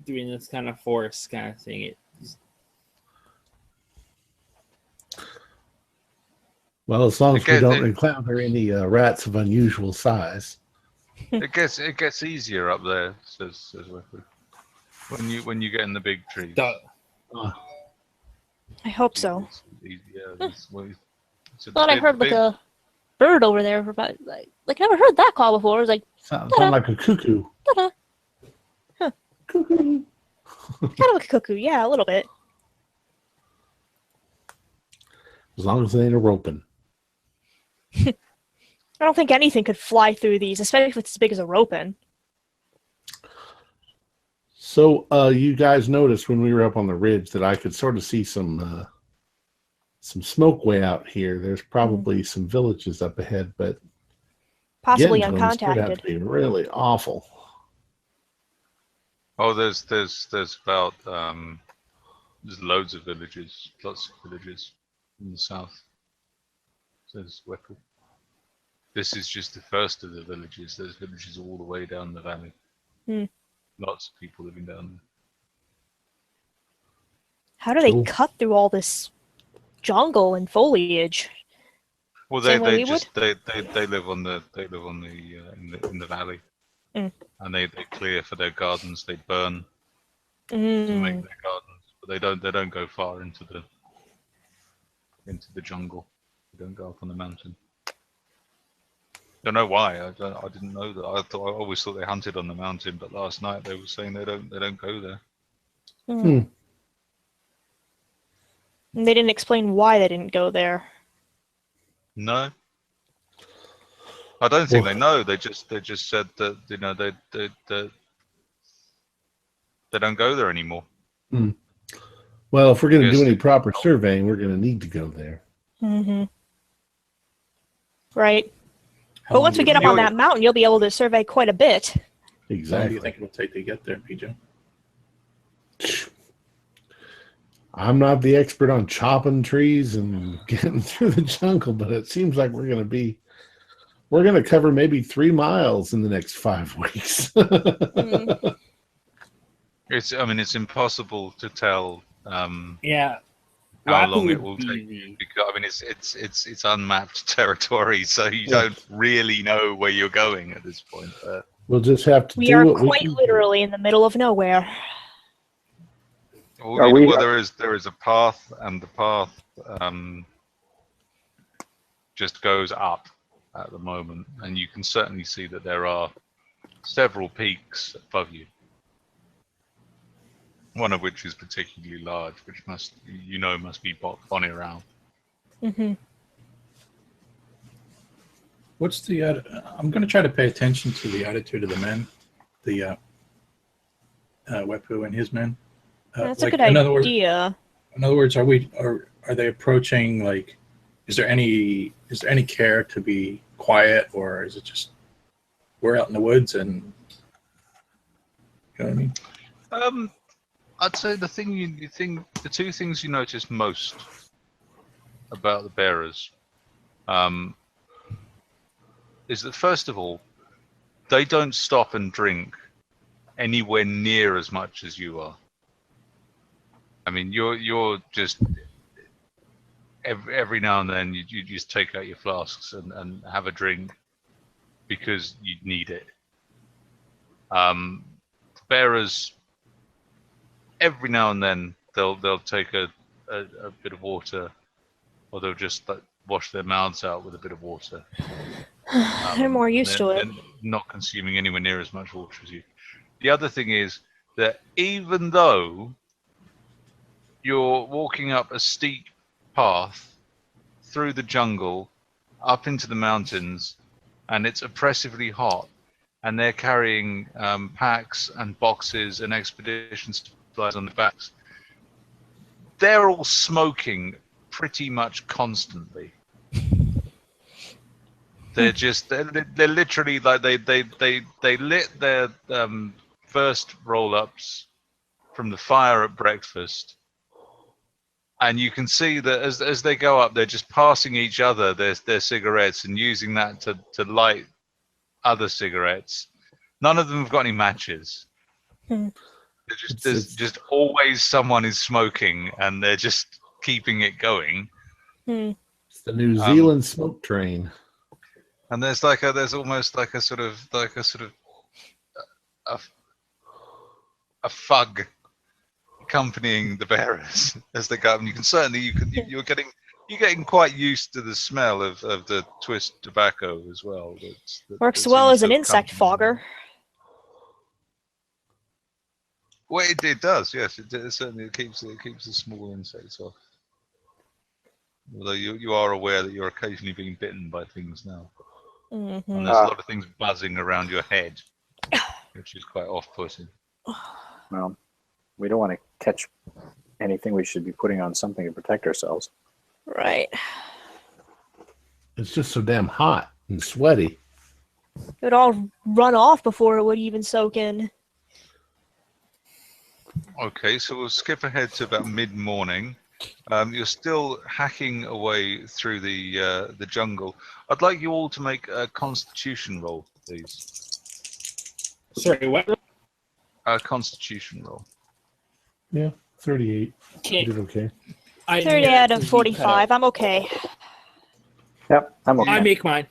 Speaker 4: doing this kind of forest kind of thing.
Speaker 1: Well, as long as we don't encounter any rats of unusual size.
Speaker 2: It gets easier up there, says Wesley. When you get in the big trees.
Speaker 3: I hope so.
Speaker 8: Thought I heard like a bird over there. Like I never heard that call before. It was like
Speaker 1: Sound like a cuckoo.
Speaker 3: Ta-da.
Speaker 8: Huh.
Speaker 1: Cuckoo.
Speaker 3: Kind of like a cuckoo, yeah, a little bit.
Speaker 1: As long as they ain't a roping.
Speaker 3: I don't think anything could fly through these, especially if it's as big as a roping.
Speaker 1: So you guys noticed when we were up on the ridge that I could sort of see some smoke way out here. There's probably some villages up ahead, but
Speaker 3: possibly
Speaker 1: getting to them is gonna have
Speaker 3: uncontacted.
Speaker 1: to be really awful.
Speaker 2: Oh, there's about there's loads of villages, lots of villages in the south. Says Weckle. This is just the first of the villages. There's villages all the way down the valley. Lots of people living down there.
Speaker 3: How do they cut through all this jungle and foliage?
Speaker 2: Well,
Speaker 3: Same way
Speaker 2: they
Speaker 3: we
Speaker 2: just they live on the in the valley, and they clear for their gardens. They burn to make their gardens, but they don't go far into the jungle. They don't go up on the mountain. Don't know why. I didn't know that. I always thought they hunted on the mountain, but last night they were saying they don't go there.
Speaker 3: And they didn't explain why they didn't go there.
Speaker 2: No, I don't think they know. They just said that they don't go there anymore.
Speaker 1: Well, if we're going to do any proper surveying, we're going to need to go there.
Speaker 3: Right. But once we get up on that mountain, you'll be able to survey quite a bit.
Speaker 1: Exactly.
Speaker 6: How long do you think it'll take to get there, PJ?
Speaker 1: I'm not the expert on chopping trees and getting through the jungle, but it seems like we're going to cover maybe 3 miles in the next 5 weeks.
Speaker 2: It's impossible to tell.
Speaker 4: Yeah.
Speaker 2: How long it will take you, because it's unmapped territory, so you don't really know where you're going at this point.
Speaker 1: We'll just have to.
Speaker 3: We are quite literally in the middle of nowhere.
Speaker 2: There is a path, and the path just goes up at the moment, and you can certainly see that there are several peaks above you. One of which is particularly large, which must be Bonnie-Rao.
Speaker 6: What's the? I'm going to try to pay attention to the attitude of the men. the Wepu and his men.
Speaker 3: That's a
Speaker 6: like,
Speaker 3: good
Speaker 6: in other
Speaker 3: idea.
Speaker 6: words, are they approaching, like, is there any care to be quiet, or is it just we're out in the woods and you know what I mean?
Speaker 2: I'd say the two things you notice most about the bearers is that, first of all, they don't stop and drink anywhere near as much as you are. I mean, you're just every now and then you just take out your flasks and have a drink because you need it. Bearers, every now and then they'll take a bit of water, or they'll just wash their mouths out with a bit of water.
Speaker 3: They're more used to it.
Speaker 2: They're not consuming anywhere near as much water as you. The other thing is that even though you're walking up a steep path through the jungle, up into the mountains, and it's oppressively hot, and they're carrying packs and boxes and expedition supplies on their backs, they're all smoking pretty much constantly. They're literally like they lit their first roll-ups from the fire at breakfast, and you can see that as they go up, they're just passing each other their cigarettes and using that to light other cigarettes. None of them have got any matches. There's just always someone is smoking, and they're just keeping it going.
Speaker 1: It's the New Zealand smoke train.
Speaker 2: And there's almost like a sort of a fug accompanying the bearers as they go. And you can certainly you're getting quite used to the smell of the twist tobacco as well.
Speaker 3: Works well as an insect fogger.
Speaker 2: Well, it does, yes. It certainly keeps the small insects off. Although you are aware that you're occasionally being bitten by things now.
Speaker 3: Mm-hmm.
Speaker 2: And there's a lot of things buzzing around your head, which is quite off-putting.
Speaker 7: Well, we don't want to catch anything. We should be putting on something to protect ourselves.
Speaker 3: Right.
Speaker 1: It's just so damn hot and sweaty.
Speaker 3: It would all run off before it would even soak in.
Speaker 2: Okay, so we'll skip ahead to about mid-morning. You're still hacking away through the jungle. I'd like you all to make a Constitution roll, please.
Speaker 4: Sorry, what?
Speaker 2: A Constitution roll.
Speaker 1: Yeah, 38.
Speaker 4: Okay.
Speaker 1: You did okay.
Speaker 3: 30 out of 45. I'm okay.
Speaker 7: Yep, I'm okay.
Speaker 4: I make mine.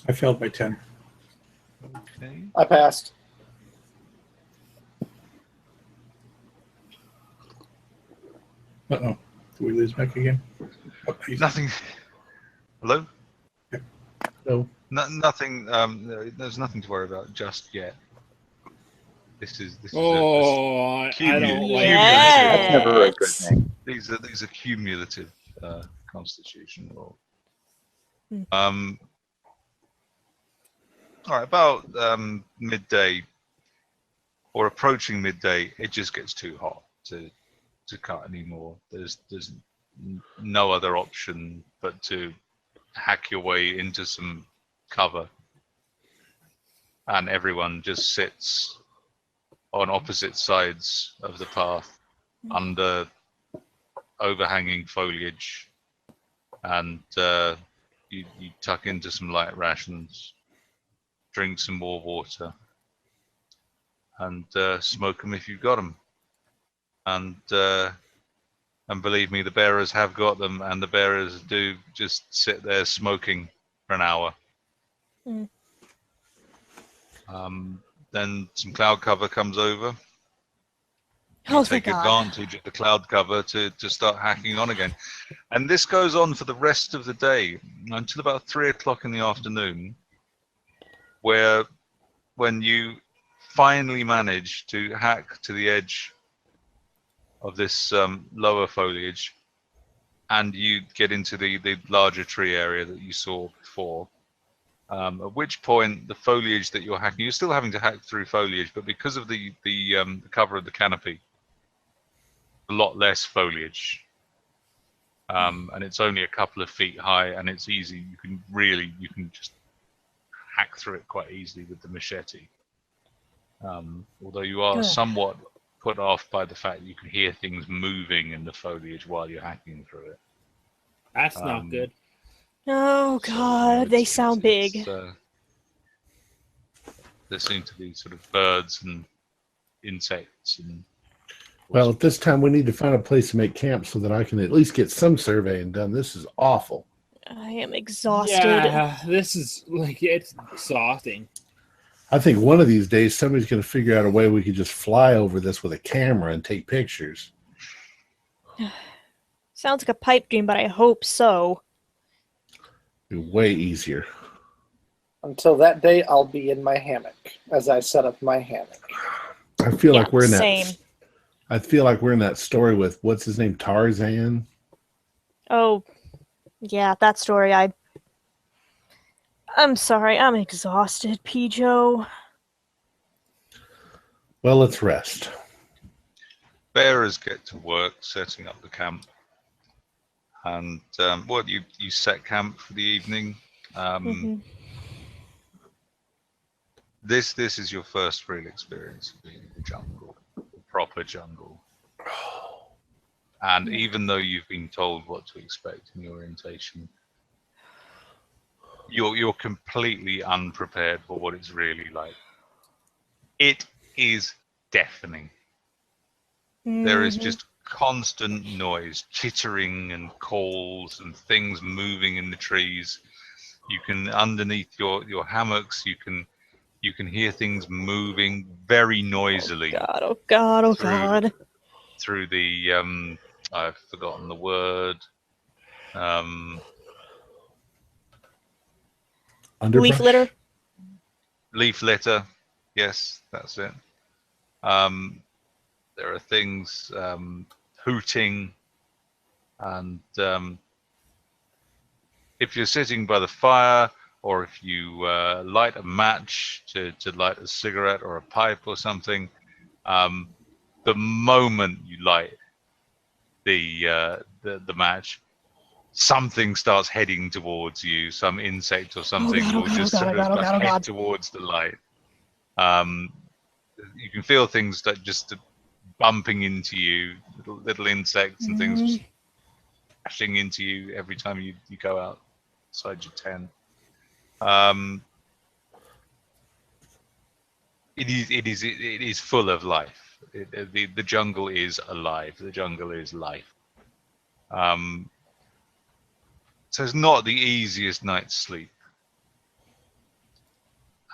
Speaker 6: I failed by 10.
Speaker 2: Okay.
Speaker 5: I passed.
Speaker 6: Uh-oh. Did we lose Mike again? Oh,
Speaker 2: Nothing. Hello?
Speaker 1: No.
Speaker 2: Nothing. There's nothing to worry about just yet. This is
Speaker 4: Oh, I don't like
Speaker 7: That's never a good thing.
Speaker 2: These are cumulative Constitution roll.
Speaker 3: Hmm.
Speaker 2: All right, about midday or approaching midday, it just gets too hot to cut anymore. There's no other option but to hack your way into some cover, and everyone just sits on opposite sides of the path under overhanging foliage, and you tuck into some light rations, drink some more water, and smoke them if you've got them. And believe me, the bearers have got them, and the bearers do just sit there smoking for an hour.
Speaker 3: Mm.
Speaker 2: Then some cloud cover comes over.
Speaker 3: Oh,
Speaker 2: You take
Speaker 3: thank God.
Speaker 2: advantage of the cloud cover to start hacking on again. And this goes on for the rest of the day until about 3 o'clock in the afternoon, where when you finally manage to hack to the edge of this lower foliage, and you get into the larger tree area that you saw before, At which point the foliage that you're hacking, you're still having to hack through foliage, but because of the cover of the canopy, a lot less foliage, and it's only a couple of feet high, and it's easy. You can just hack through it quite easily with the machete. Although you are
Speaker 3: Good.
Speaker 2: somewhat put off by the fact that you can hear things moving in the foliage while you're hacking through it.
Speaker 4: That's not good.
Speaker 3: Oh
Speaker 2: So,
Speaker 3: God, they sound big.
Speaker 2: There seem to be sort of birds and insects and.
Speaker 1: Well, at this time, we need to find a place to make camp so that I can at least get some surveying done. This is awful.
Speaker 3: I am exhausted.
Speaker 4: Yeah, this is like it's exhausting.
Speaker 1: I think one of these days somebody's going to figure out a way we could just fly over this with a camera and take pictures.
Speaker 3: Sounds like a pipe dream, but I hope so.
Speaker 1: Be way easier.
Speaker 5: Until that day, I'll be in my hammock as I set up my hammock.
Speaker 1: I feel
Speaker 3: Yeah,
Speaker 1: like we're in that.
Speaker 3: same.
Speaker 1: I feel like we're in that story with what's his name, Tarzan.
Speaker 3: Oh, yeah, that story. I'm sorry. I'm exhausted, Pijo.
Speaker 1: Well, let's rest.
Speaker 2: Bearers get to work setting up the camp, and you set camp for the evening. This is your first real experience of being in the jungle, the proper jungle. And even though you've been told what to expect in your orientation, you're completely unprepared for what it's really like. It is deafening. There is just constant noise, chittering and calls and things moving in the trees. You can, underneath your hammocks, you can hear things moving very noisily.
Speaker 3: Oh God.
Speaker 2: Through the I've forgotten the word.
Speaker 3: Leaf litter.
Speaker 2: Leaf litter. Yes, that's it. There are things hooting, and if you're sitting by the fire, or if you light a match to light a cigarette or a pipe or something, the moment you light the match, something starts heading towards you. Some insect or something will just head towards the light. You can feel things that just bumping into you, little insects and things just crashing into you every time you go outside your tent. It is full of life. The jungle is alive. The jungle is life. So it's not the easiest night's sleep.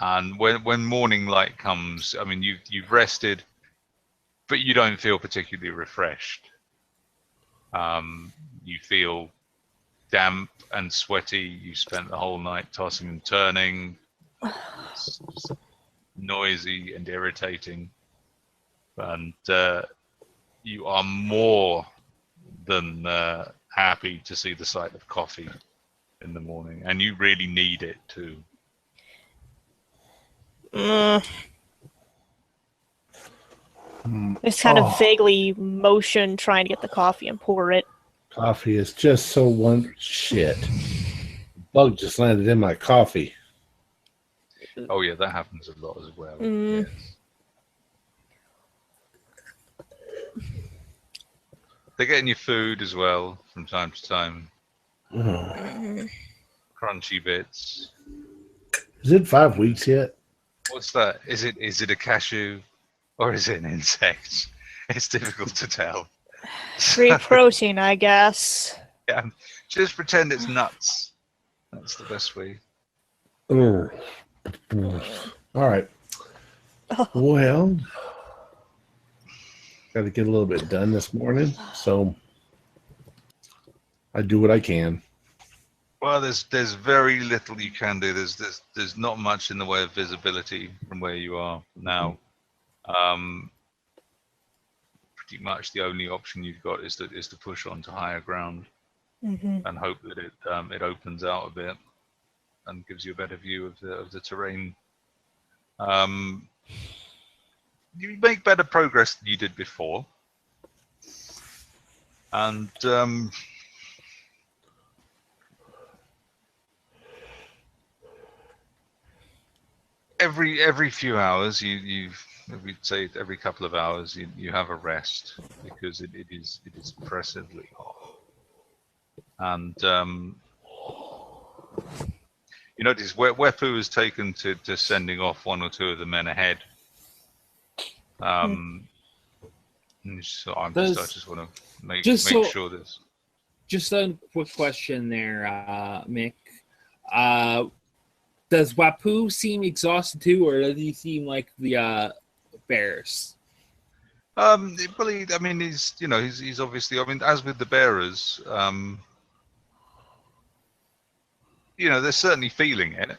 Speaker 2: And when morning light comes, I mean, you've rested, but you don't feel particularly refreshed. You feel damp and sweaty. You spent the whole night tossing and turning. It's just noisy and irritating. And you are more than happy to see the sight of coffee in the morning, and you really need it too.
Speaker 3: It's kind of vaguely motion trying to get the coffee and pour it.
Speaker 1: Coffee is just so one shit. Bug just landed in my coffee.
Speaker 2: Oh yeah, that happens a lot as well.
Speaker 3: Yes.
Speaker 2: They're getting you food as well from time to time. Crunchy bits.
Speaker 1: Is it 5 weeks yet?
Speaker 2: What's that? Is it a cashew or is it an insect? It's difficult to tell.
Speaker 3: Free protein, I guess.
Speaker 2: Yeah, just pretend it's nuts. That's the best way.
Speaker 1: All right. Well, got to get a little bit done this morning, so I do what I can.
Speaker 2: Well, there's very little you can do. There's not much in the way of visibility from where you are now. Pretty much the only option you've got is to push on to higher ground and hope that it opens out a bit. and gives you a better view of the terrain. You make better progress than you did before, and every few hours, we'd say every couple of hours, you have a rest because it is oppressively hot, and you notice Wepu has taken to sending off one or two of the men ahead. So I just want to make sure this.
Speaker 4: Just a quick question there, Mick. Does Wapu seem exhausted too, or does he seem like the bears?
Speaker 2: Well, he's obviously. I mean, as with the bearers, they're certainly feeling it.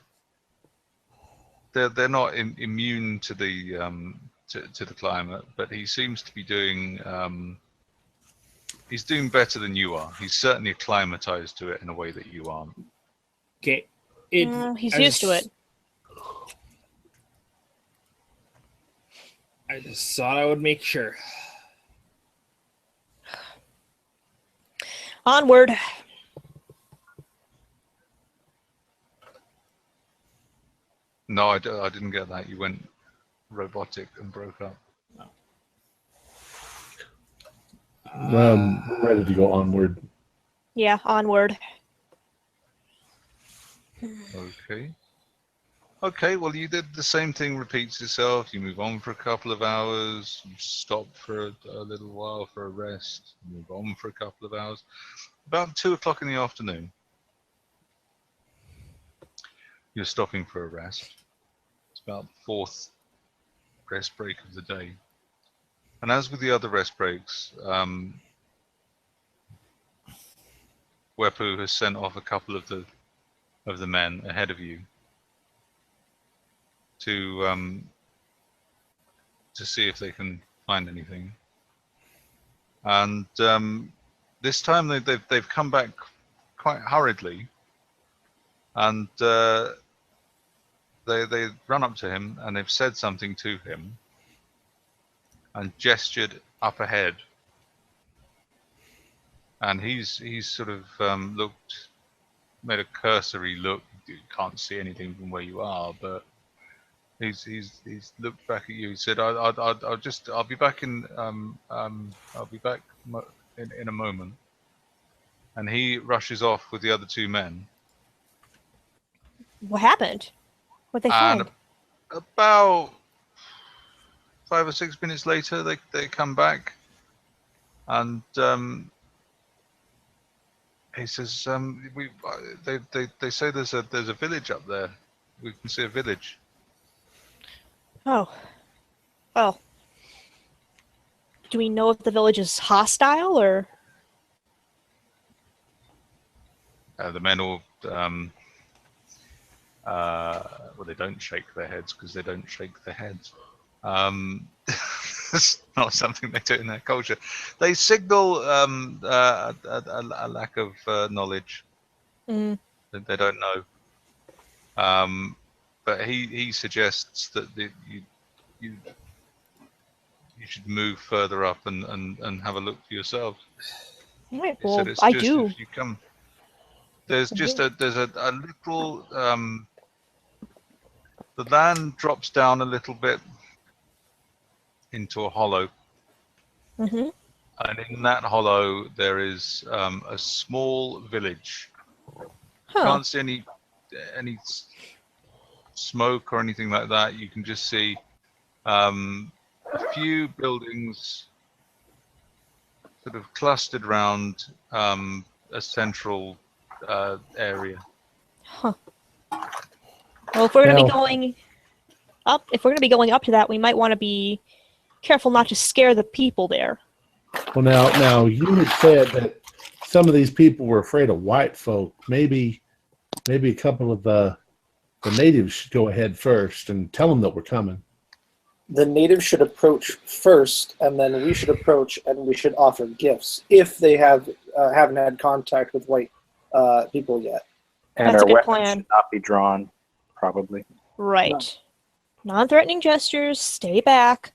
Speaker 2: They're not immune to the to the climate, but he seems to be doing. He's doing better than you are. He's certainly acclimatized to it in a way that you aren't.
Speaker 4: Okay.
Speaker 3: He's used to it.
Speaker 4: I just thought I would make sure.
Speaker 3: Onward.
Speaker 2: No, I didn't get that. You went robotic and broke up.
Speaker 1: We're ready to go onward.
Speaker 3: Yeah, onward.
Speaker 2: Okay, well, you did the same thing, repeats itself. You move on for a couple of hours, you stop for a little while for a rest, you move on for a couple of hours. About 2 o'clock in the afternoon, you're stopping for a rest. It's about the 4th rest break of the day. And as with the other rest breaks, Wepu has sent off a couple of the men ahead of you to see if they can find anything. And this time they've come back quite hurriedly, and they run up to him and they've said something to him and gestured up ahead. And he's sort of made a cursory look. You can't see anything from where you are, but he's looked back at you. He said, "I'll be back in a moment." And he rushes off with the other 2 men.
Speaker 3: What happened? What'd they find?
Speaker 2: About 5 or 6 minutes later, they come back, and he says, they say there's a village up there. We can see a village.
Speaker 3: Oh. Well. Do we know if the village is hostile, or?
Speaker 2: The men all, well, they don't shake their heads because they don't shake their heads. It's not something they do in their culture. They signal a lack of knowledge. That they don't know. But he suggests that you should move further up and have a look for yourself.
Speaker 3: Right, well, I do.
Speaker 2: If you come, there's a little. The land drops down a little bit into a hollow, and in that hollow there is a small village. Can't see any smoke or anything like that. You can just see a few buildings sort of clustered around a central area.
Speaker 3: Well, if we're going to be going up, to that, we might want to be careful not to scare the people there.
Speaker 1: Well, now you had said that some of these people were afraid of white folk. Maybe a couple of the natives should go ahead first and tell them that we're coming.
Speaker 5: The natives should approach first, and then we should approach, and we should offer gifts if they haven't had contact with white people yet.
Speaker 7: And
Speaker 3: That's
Speaker 7: our
Speaker 3: a good
Speaker 7: weapons
Speaker 3: plan.
Speaker 7: should not be drawn, probably.
Speaker 3: Right. Non-threatening gestures, stay back,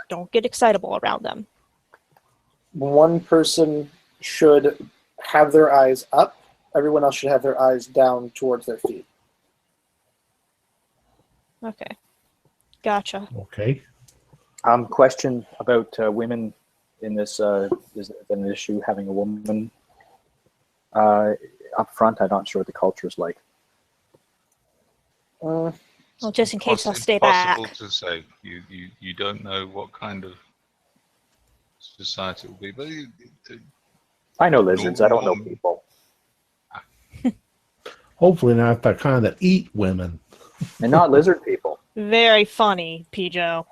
Speaker 3: don't get excitable around them.
Speaker 5: One person should have their eyes up. Everyone else should have their eyes down towards their feet.
Speaker 3: Okay. Gotcha.
Speaker 1: Okay.
Speaker 7: Question about women in this. Is it an issue having a woman up front? I'm not sure what the culture is like.
Speaker 3: Well, just in case, I'll stay
Speaker 2: Impossible
Speaker 3: back.
Speaker 2: to say. You don't know what kind of society it will be, but
Speaker 7: I know lizards. I don't know people.
Speaker 1: Hopefully not the kind that eat women.
Speaker 7: And not lizard people.
Speaker 3: Very funny, Pijo.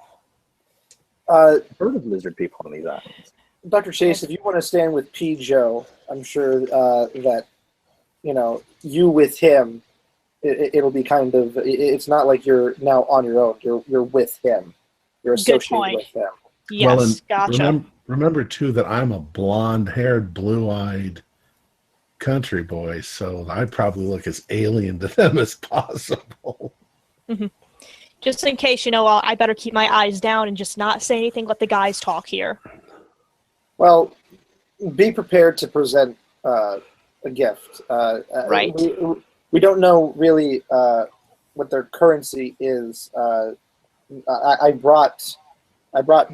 Speaker 7: I've heard of lizard people on these islands.
Speaker 5: Dr. Chase, if you want to stand with P. Joe, I'm sure that, you with him, it'll be kind of, it's not like you're now on your own. You're with him. You're associated with him.
Speaker 3: Yes,
Speaker 1: Well, and
Speaker 3: gotcha.
Speaker 1: Remember, too, that I'm a blonde-haired, blue-eyed country boy, so I probably look as alien to them as possible.
Speaker 3: Just in case, I better keep my eyes down and just not say anything, let the guys talk here.
Speaker 5: Well, be prepared to present a gift.
Speaker 3: Right.
Speaker 5: We don't know really what their currency is. I brought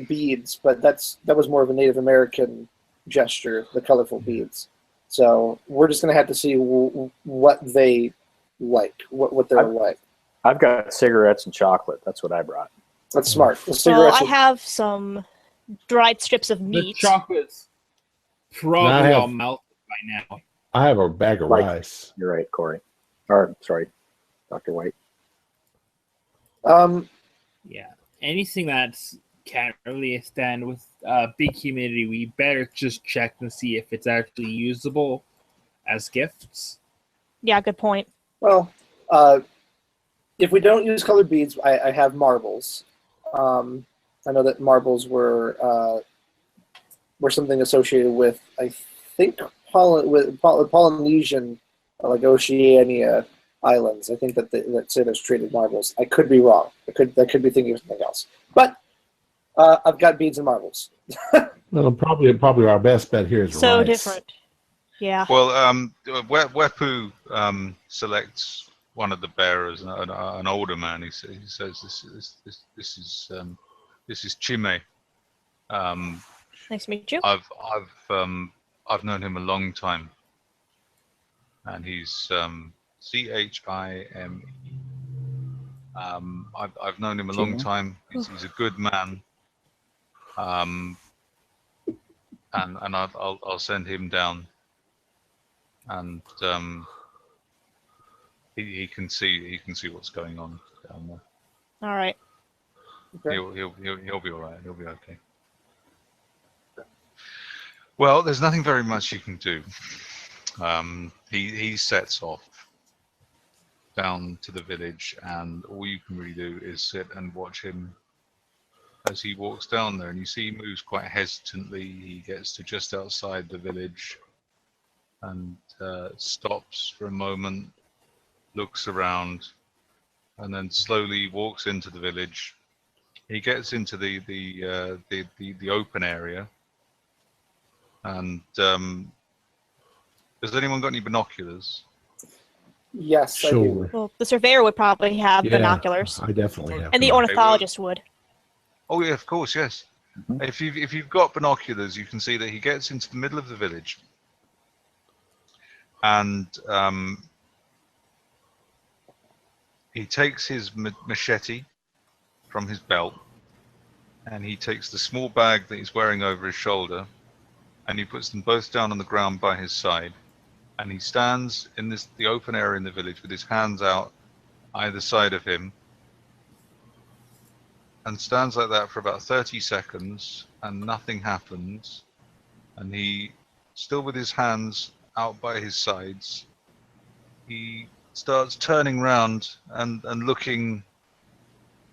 Speaker 5: beads, but that was more of a Native American gesture, the colorful beads. So we're just going to have to see what they like, what they're like.
Speaker 7: I've got cigarettes and chocolate. That's what I brought.
Speaker 5: That's smart. The
Speaker 3: Well,
Speaker 5: cigarettes
Speaker 3: I have some dried strips of
Speaker 4: The
Speaker 3: meat.
Speaker 4: chocolate's probably all melted by now.
Speaker 1: I have a bag of rice.
Speaker 7: You're right, Corey. Or, sorry, Dr. White.
Speaker 4: Yeah. Anything that's can't really stand with big humidity, we better just check and see if it's actually usable as gifts.
Speaker 3: Yeah, good point.
Speaker 5: Well, if we don't use colored beads, I have marbles. I know that marbles were something associated with, I think, Polynesian, like Oceania islands. I think that sailors traded marbles. I could be wrong. I could be thinking of something else. But I've got beads and marbles.
Speaker 1: No, probably our best bet here is
Speaker 3: So
Speaker 1: rice.
Speaker 3: different. Yeah.
Speaker 2: Well, Wepu selects one of the bearers, an older man. He says, "This is Chime.
Speaker 3: Nice to meet you.
Speaker 2: I've known him a long time, and he's Chime. I've known him a long time. He's a good man. And I'll send him down, and he can see what's going on down there.
Speaker 3: All right.
Speaker 5: Okay.
Speaker 2: He'll be all right. He'll be okay. Well, there's nothing very much you can do. He sets off down to the village, and all you can really do is sit and watch him as he walks down there. And you see he moves quite hesitantly. He gets to just outside the village and stops for a moment, looks around, and then slowly walks into the village. He gets into the open area. And has anyone got any binoculars?
Speaker 5: Yes, I do.
Speaker 1: Sure.
Speaker 3: Well, the surveyor would probably have
Speaker 1: Yeah,
Speaker 3: binoculars,
Speaker 1: I definitely have.
Speaker 3: and the
Speaker 1: binoculars.
Speaker 3: ornithologist would.
Speaker 2: Oh yeah, of course, yes. If you've got binoculars, you can see that he gets into the middle of the village, and he takes his machete from his belt, and he takes the small bag that he's wearing over his shoulder, and he puts them both down on the ground by his side, and he stands in the open area in the village with his hands out either side of him, and stands like that for about 30 seconds, and nothing happens, and he, still with his hands out by his sides, he starts turning round and looking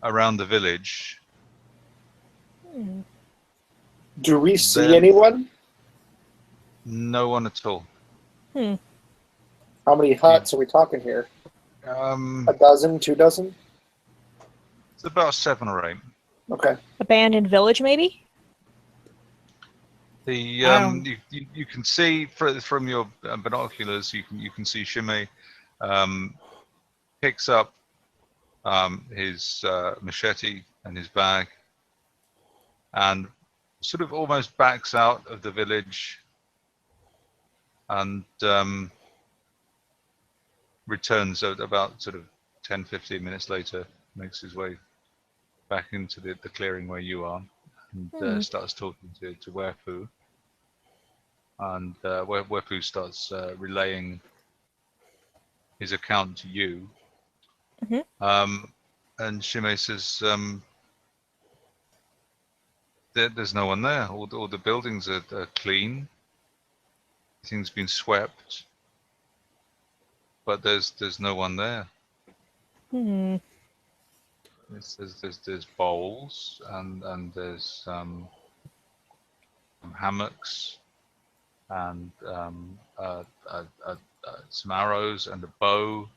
Speaker 2: around the village.
Speaker 5: Do we see
Speaker 2: Then-
Speaker 5: anyone?
Speaker 2: No one at all.
Speaker 5: How many huts are we talking here? A dozen, 2 dozen?
Speaker 2: It's about 7 or 8.
Speaker 5: Okay.
Speaker 3: Abandoned village, maybe?
Speaker 2: The you can see from your binoculars, you can see Shimei picks up his machete and his bag, and sort of almost backs out of the village, and returns at about sort of 10-15 minutes later, makes his way back into the clearing where you are, and starts talking to Wefu. And Wefu starts relaying his account to you. And Shimei says, there's no one there. All the buildings are clean. Everything's been swept. But there's no one there. There's bowls and there's hammocks and some arrows and a bow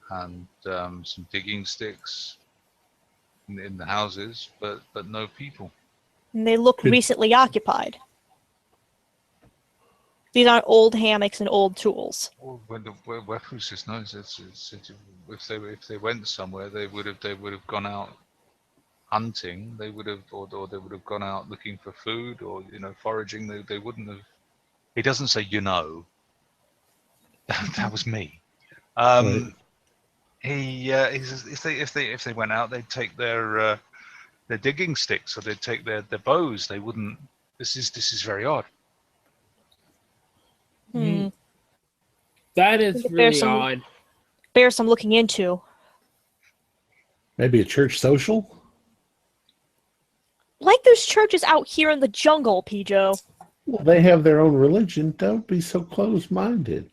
Speaker 2: and some digging sticks in the houses, but no people.
Speaker 3: And they look recently occupied. These aren't old hammocks and old tools.
Speaker 2: Well, when the Wefu just knows if they went somewhere, they would have gone out hunting. They would have, or they would have gone out looking for food, or foraging. They wouldn't have. He doesn't say that was me.
Speaker 1: Right.
Speaker 2: He says if they went out, they'd take their digging sticks, or they'd take their bows. They wouldn't. This is very odd.
Speaker 4: That is really odd.
Speaker 3: Bears some looking into.
Speaker 1: Maybe a church social?
Speaker 3: Like those churches out here in the jungle, Pijo.
Speaker 1: Well, they have their own religion. Don't be so close-minded.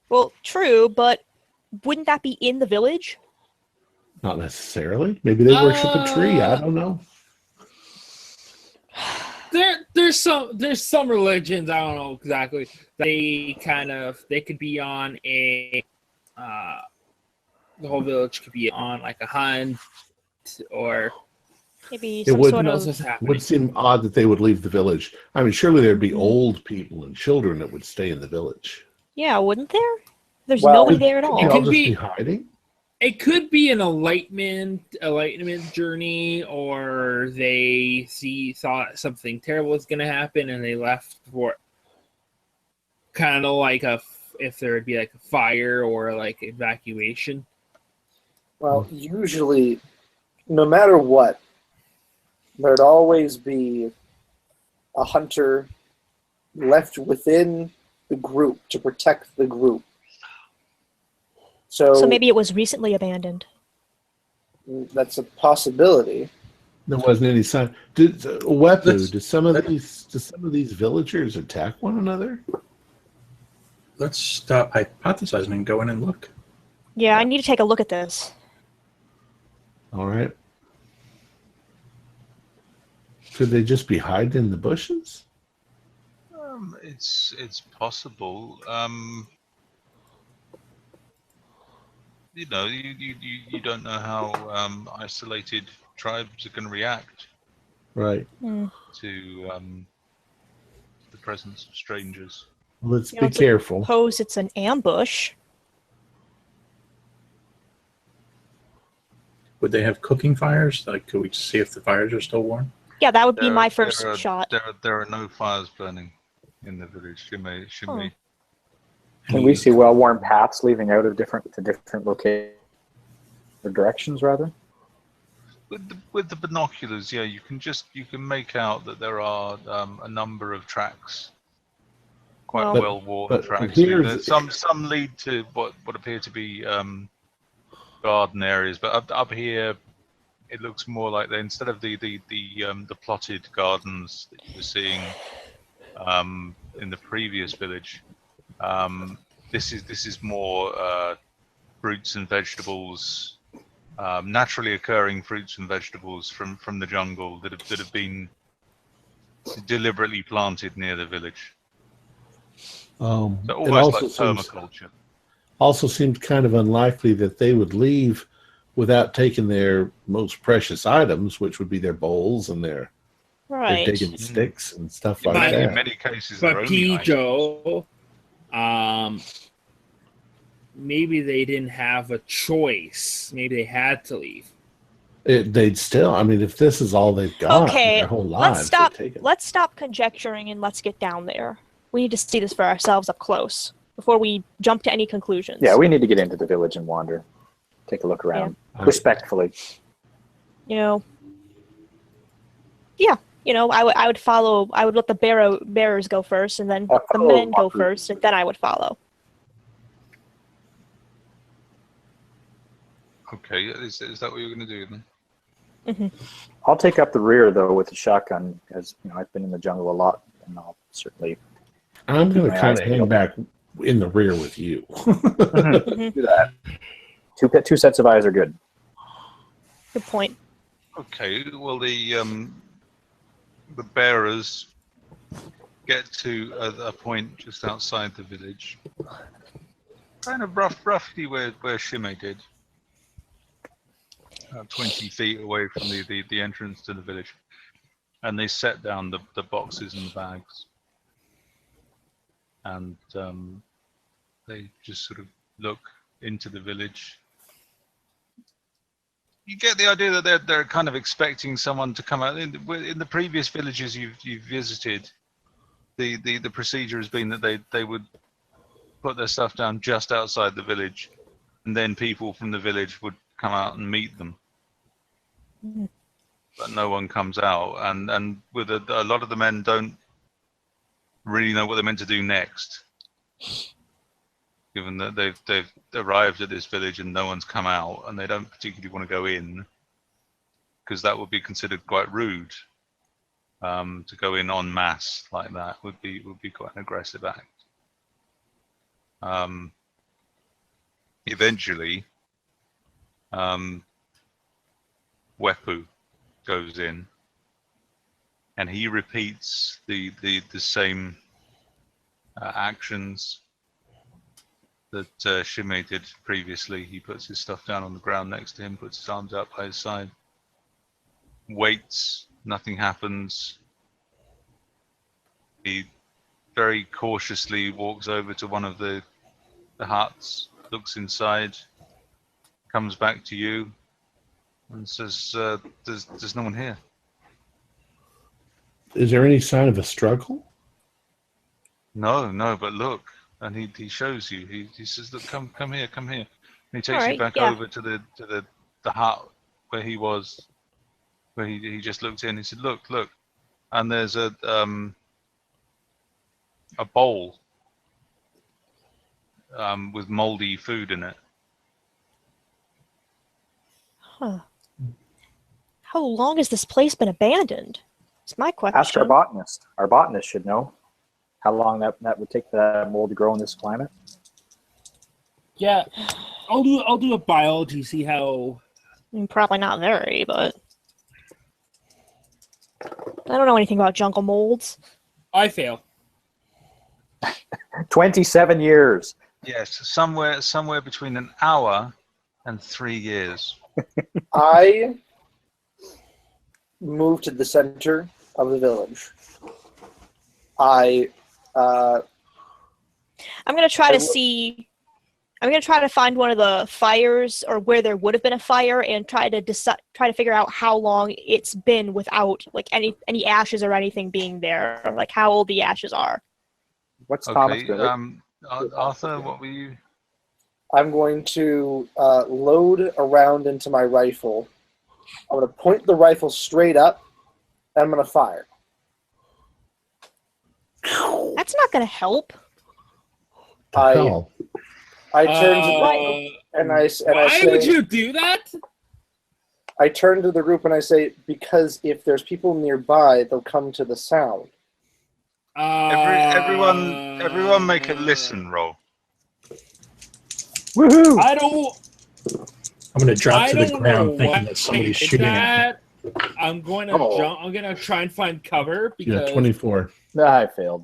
Speaker 3: Well, true, but wouldn't that be in the village?
Speaker 1: Not necessarily. Maybe they worship a tree. I don't know.
Speaker 4: There's some religions, I don't know exactly. They could be on a the whole village could be on like a hunt, or
Speaker 3: Maybe
Speaker 1: It
Speaker 3: some
Speaker 1: would-
Speaker 3: sort
Speaker 4: who knows
Speaker 3: of.
Speaker 4: what's
Speaker 1: It
Speaker 4: happening.
Speaker 1: would seem odd that they would leave the village. I mean, surely there'd be old people and children that would stay in the village.
Speaker 3: Yeah, wouldn't there? There's
Speaker 5: Well,
Speaker 3: nobody there at
Speaker 1: Could
Speaker 3: all.
Speaker 1: they
Speaker 4: It
Speaker 1: all
Speaker 4: could
Speaker 1: just
Speaker 4: be-
Speaker 1: be hiding?
Speaker 4: It could be an enlightenment journey, or they thought something terrible was going to happen and they left for kind of like if there would be like a fire or like evacuation.
Speaker 5: Well, usually, no matter what, there'd always be a hunter left within the group to protect the group.
Speaker 3: So maybe it was recently abandoned.
Speaker 5: That's a possibility.
Speaker 1: There wasn't any sign. Wepu, do some of these villagers attack one another?
Speaker 6: Let's stop hypothesizing and go in and look.
Speaker 3: Yeah, I need to take a look at this.
Speaker 1: All right. Could they just be hiding in the bushes?
Speaker 2: It's possible. You don't know how isolated tribes are going to react
Speaker 1: Right.
Speaker 2: to the presence of strangers.
Speaker 1: Let's
Speaker 3: You
Speaker 1: be
Speaker 3: know,
Speaker 1: careful.
Speaker 3: Suppose it's an ambush.
Speaker 6: Would they have cooking fires? Like, could we see if the fires are still warm?
Speaker 3: Yeah, that would be
Speaker 2: There-
Speaker 3: my first
Speaker 2: there are-
Speaker 3: shot.
Speaker 2: There are no fires burning in the village. Shimei.
Speaker 7: Can we see well-worn paths leading out of different locations or directions, rather?
Speaker 2: With the binoculars, yeah, you can make out that there are a number of tracks, quite
Speaker 3: But-
Speaker 2: well-worn
Speaker 1: but
Speaker 2: tracks.
Speaker 1: here's-
Speaker 2: Some lead to what appear to be garden areas, but up here it looks more like instead of the plotted gardens that you were seeing in the previous village. This is more fruits and vegetables, naturally occurring fruits and vegetables from the jungle that have been deliberately planted near the village. So
Speaker 1: It
Speaker 2: almost like permaculture.
Speaker 1: also seems kind of unlikely that they would leave without taking their most precious items, which would be their bowls and their
Speaker 3: Right.
Speaker 1: digging sticks and stuff like
Speaker 4: But-
Speaker 1: that.
Speaker 2: In many cases, their
Speaker 4: But
Speaker 2: only items.
Speaker 4: Joe, maybe they didn't have a choice. Maybe they had to leave.
Speaker 1: They'd still. I mean, if this is all they've got,
Speaker 3: Okay,
Speaker 1: their whole lives,
Speaker 3: let's stop.
Speaker 1: they'd take it.
Speaker 3: Let's stop conjecturing and let's get down there. We need to see this for ourselves up close before we jump to any conclusions.
Speaker 7: Yeah, we need to get into the village and wander. Take a look around. Respectfully.
Speaker 3: Yeah, I would follow. I would let the bearers go first, and then the men go first, and then I would follow.
Speaker 2: Okay, is that what you're going to do then?
Speaker 7: I'll take up the rear, though, with the shotgun, because I've been in the jungle a lot, and I'll certainly
Speaker 1: I'm going to
Speaker 7: My
Speaker 1: kind
Speaker 7: eyes
Speaker 1: of hang back in the rear with you.
Speaker 7: do that. Two sets of eyes are good.
Speaker 3: Good point.
Speaker 2: Okay, well the bearers get to a point just outside the village, kind of roughly where Shime did, 20 feet away from the entrance to the village, and they set down the boxes and the bags, and they just sort of look into the village. You get the idea that they're kind of expecting someone to come out. In the previous villages you've visited, the procedure has been that they would put their stuff down just outside the village, and then people from the village would come out and meet them. But no one comes out, and with a lot of the men don't really know what they're meant to do next, given that they've arrived at this village and no one's come out, and they don't particularly want to go in because that would be considered quite rude. To go in en masse like that would be quite an aggressive act. Eventually, Wepu goes in, and he repeats the same actions that Shime did previously. He puts his stuff down on the ground next to him, puts his arms out by his side, waits, nothing happens. He very cautiously walks over to one of the huts, looks inside, comes back to you, and says, there's no one here.
Speaker 1: Is there any sign of a struggle?
Speaker 2: No, but look. And he shows you. He says, "Look, come here, come here." And he takes
Speaker 3: All
Speaker 2: you back
Speaker 3: right,
Speaker 2: over to the hut where he was, where he just looked in. He said, "Look," and there's a bowl with moldy food in it.
Speaker 3: Huh. How long has this place been abandoned? It's my question.
Speaker 7: Ask our botanist. Our botanist should know how long that would take for that mold to grow in this climate.
Speaker 4: Yeah, I'll do a biology, see how.
Speaker 3: Probably not very, but I don't know anything about jungle molds.
Speaker 4: I fail.
Speaker 7: 27 years.
Speaker 2: Yes, somewhere between an hour and 3 years.
Speaker 5: I moved to the center of the village. I'm
Speaker 3: gonna try to find one of the fires, or where there would have been a fire, and try to figure out how long it's been without like any ashes or anything being there, or like how old the ashes are.
Speaker 7: What's Thomas
Speaker 2: Okay,
Speaker 7: doing?
Speaker 2: Arthur, what were you?
Speaker 5: I'm going to load a round into my rifle. I'm going to point the rifle straight up, and I'm going to fire.
Speaker 3: That's not gonna help.
Speaker 5: I
Speaker 1: Hell.
Speaker 5: turn to the and I
Speaker 4: Why
Speaker 5: say,
Speaker 4: would you do that?
Speaker 5: I turn to the group and I say, because if there's people nearby, they'll come to the sound.
Speaker 2: Everyone make a listen roll.
Speaker 7: Woohoo!
Speaker 4: I don't.
Speaker 6: I'm going to drop
Speaker 4: I
Speaker 6: to the
Speaker 4: don't
Speaker 6: ground
Speaker 4: know
Speaker 6: thinking
Speaker 4: what
Speaker 6: that somebody's
Speaker 4: did
Speaker 6: shooting at me.
Speaker 4: that. I'm going to
Speaker 7: Oh.
Speaker 4: jump. I'm going to try and find cover because
Speaker 1: Yeah, 24
Speaker 7: I failed.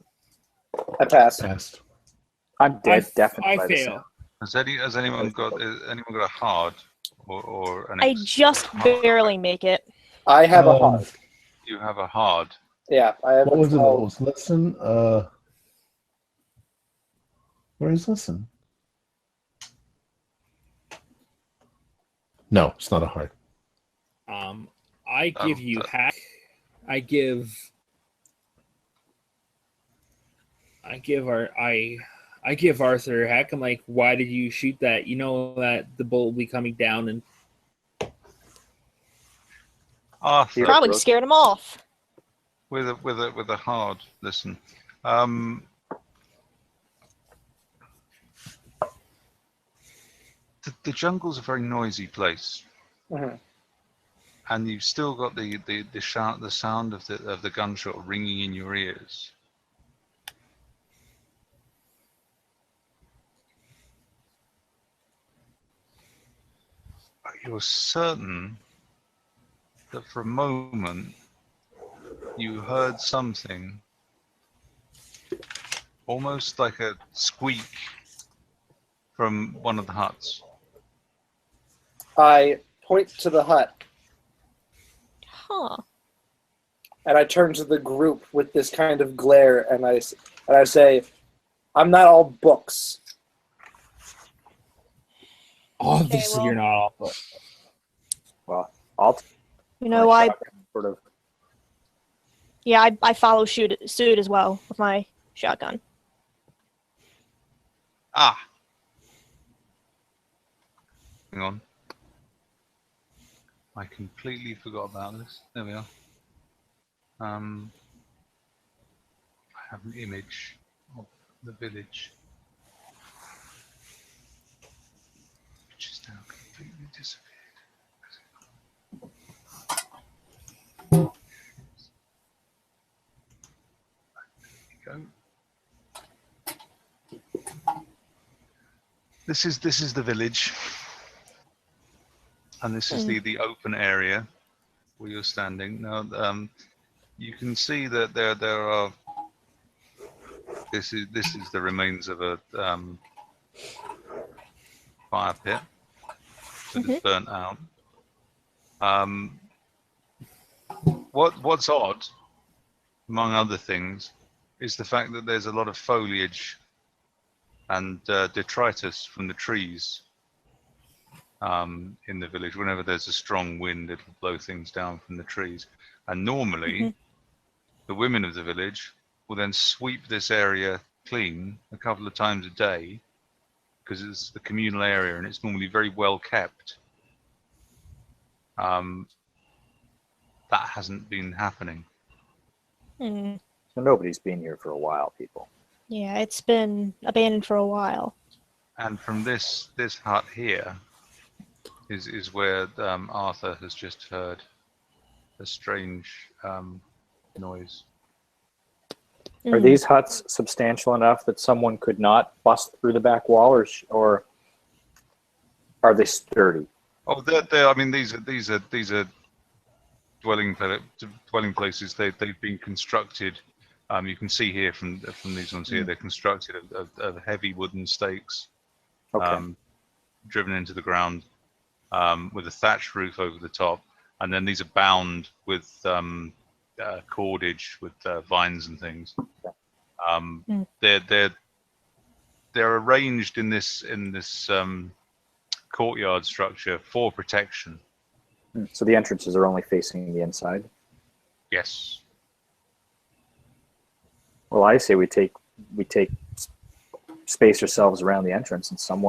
Speaker 5: I pass.
Speaker 1: passed.
Speaker 7: I'm dead, definitely.
Speaker 4: I
Speaker 7: by the
Speaker 4: fail.
Speaker 7: sound.
Speaker 2: Has anyone got a hard or an?
Speaker 3: I just barely make it.
Speaker 5: I have a hard.
Speaker 2: You have a hard.
Speaker 5: Yeah, I have
Speaker 1: What
Speaker 5: a
Speaker 1: was it?
Speaker 5: 12.
Speaker 1: It was listen. Where is listen? No, it's not a heart.
Speaker 4: I give you hack. I give Arthur hack. I'm like, why did you shoot that? You know that the bullet will be coming down, and
Speaker 2: Arthur,
Speaker 3: Probably scared him off.
Speaker 2: with a hard. Listen, the jungle's a very noisy place, and you've still got the sound of the gunshot ringing in your ears. You're certain that for a moment you heard something almost like a squeak from one of the huts.
Speaker 5: I point to the hut,
Speaker 3: Huh.
Speaker 5: and I turn to the group with this kind of glare, and I say, "I'm not all books."
Speaker 4: obviously
Speaker 3: well-
Speaker 4: you're not off. But
Speaker 7: Well, I'll
Speaker 3: You know,
Speaker 7: my
Speaker 3: I
Speaker 7: shotgun sort of.
Speaker 3: yeah, I follow suit as well with my shotgun.
Speaker 2: Ah! Hang on. I completely forgot about this. There we are. I have an image of the village, which is now completely disappeared. There you go. This is the village, and this is the open area where you're standing now. You can see that there are. This is the remains of a fire pit that is burnt out. What's odd, among other things, is the fact that there's a lot of foliage and detritus from the trees in the village. Whenever there's a strong wind, it'll blow things down from the trees. And normally, the women of the village will then sweep this area clean a couple of times a day, because it's the communal area and it's normally very well kept. That hasn't been happening.
Speaker 3: Hmm.
Speaker 7: So nobody's been here for a while, people.
Speaker 3: Yeah, it's been abandoned for a while.
Speaker 2: And from this hut here is where Arthur has just heard a strange noise.
Speaker 7: Are these huts substantial enough that someone could not bust through the back wall, or are they sturdy?
Speaker 2: Oh, they're I mean, these are dwelling places. They've been constructed. You can see here from these ones here, they're constructed of heavy wooden stakes, driven into the ground, with a thatched roof over the top, and then these are bound with cordage with vines and things. They're arranged in this courtyard structure for protection.
Speaker 7: So the entrances are only facing the inside.
Speaker 2: Yes.
Speaker 7: Well, I say we space ourselves around the entrance, and some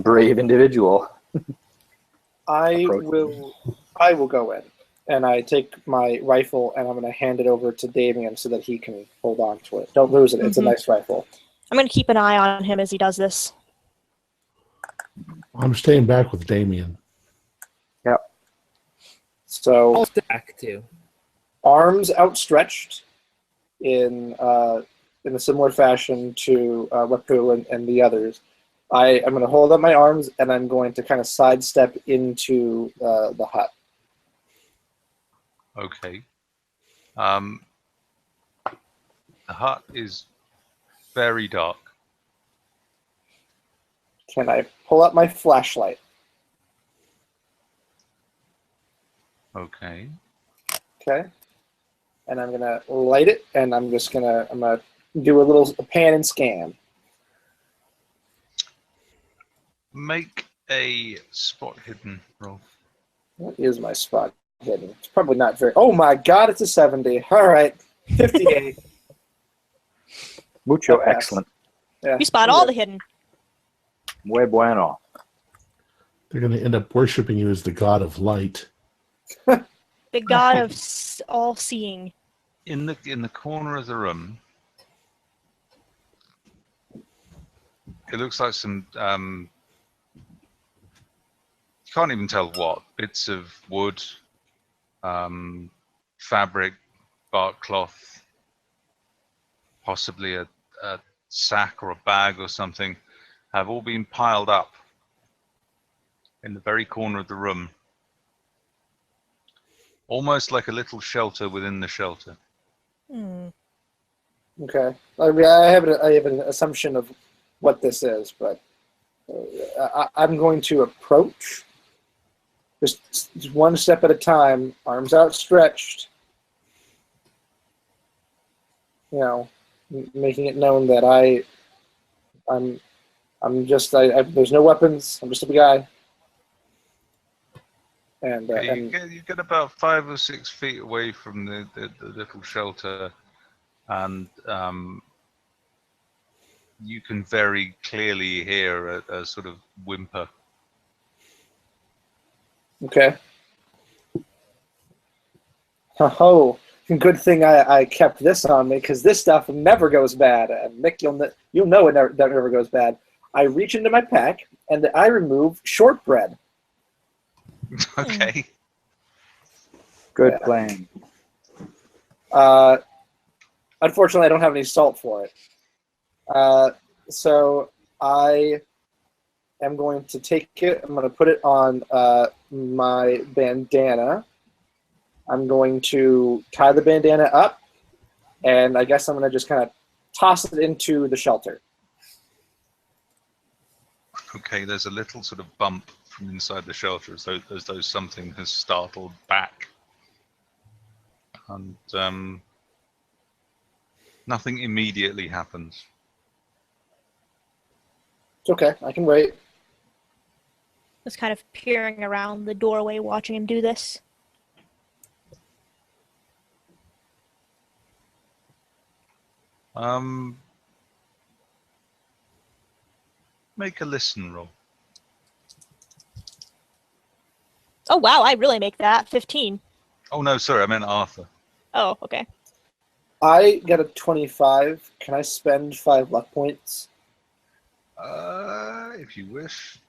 Speaker 7: brave individual.
Speaker 5: I will go in, and I take my rifle and I'm going to hand it over to Damien so that he can hold on to it. Don't lose it. It's a nice rifle.
Speaker 3: I'm going to keep an eye on him as he does this.
Speaker 1: I'm staying back with Damien.
Speaker 7: Yep.
Speaker 5: So
Speaker 4: I'll stack too.
Speaker 5: arms outstretched in a similar fashion to Wapu and the others. I'm going to hold up my arms and I'm going to kind of sidestep into the hut.
Speaker 2: Okay. The hut is very dark.
Speaker 5: Can I pull up my flashlight?
Speaker 2: Okay.
Speaker 5: Okay. And I'm gonna light it, and I'm gonna do a little pan and scan.
Speaker 2: Make a spot hidden roll.
Speaker 5: What is my spot hidden? It's probably not very. Oh my God! It's a 70. All right, 58.
Speaker 7: Mucho
Speaker 5: That passed.
Speaker 7: excellent.
Speaker 5: Yeah.
Speaker 3: You spot all the hidden.
Speaker 7: Muy bueno.
Speaker 1: They're going to end up worshiping you as the god of light.
Speaker 3: The god of all-seeing.
Speaker 2: In the corner of the room, it looks like some you can't even tell what bits of wood, fabric, bark cloth, possibly a sack or a bag or something, have all been piled up in the very corner of the room, almost like a little shelter within the shelter.
Speaker 5: Okay. I mean, I have an assumption of what this is, but I'm going to approach just one step at a time, arms outstretched. You know, making it known that there's no weapons. I'm just a guy. And,
Speaker 2: you get about 5 or 6 feet away from the little shelter, and you can very clearly hear a sort of whimper.
Speaker 5: okay. Oh, good thing I kept this on me, because this stuff never goes bad. And Nick, you'll know that never goes bad. I reach into my pack and I remove shortbread.
Speaker 2: Okay.
Speaker 7: Good
Speaker 5: Yeah.
Speaker 7: plan.
Speaker 5: Unfortunately, I don't have any salt for it. So I am going to take it. I'm going to put it on my bandana. I'm going to tie the bandana up, and I guess I'm going to just kind of toss it into the shelter.
Speaker 2: Okay, there's a little sort of bump from inside the shelter, as though something has startled back, and nothing immediately happens.
Speaker 5: It's okay. I can wait.
Speaker 3: Just kind of peering around the doorway, watching him do this.
Speaker 2: Make a listen roll.
Speaker 3: Oh wow, I really make that 15.
Speaker 2: Oh no, sorry, I meant Arthur.
Speaker 3: Oh, okay.
Speaker 5: I got a 25. Can I spend 5 luck points?
Speaker 2: If you wish.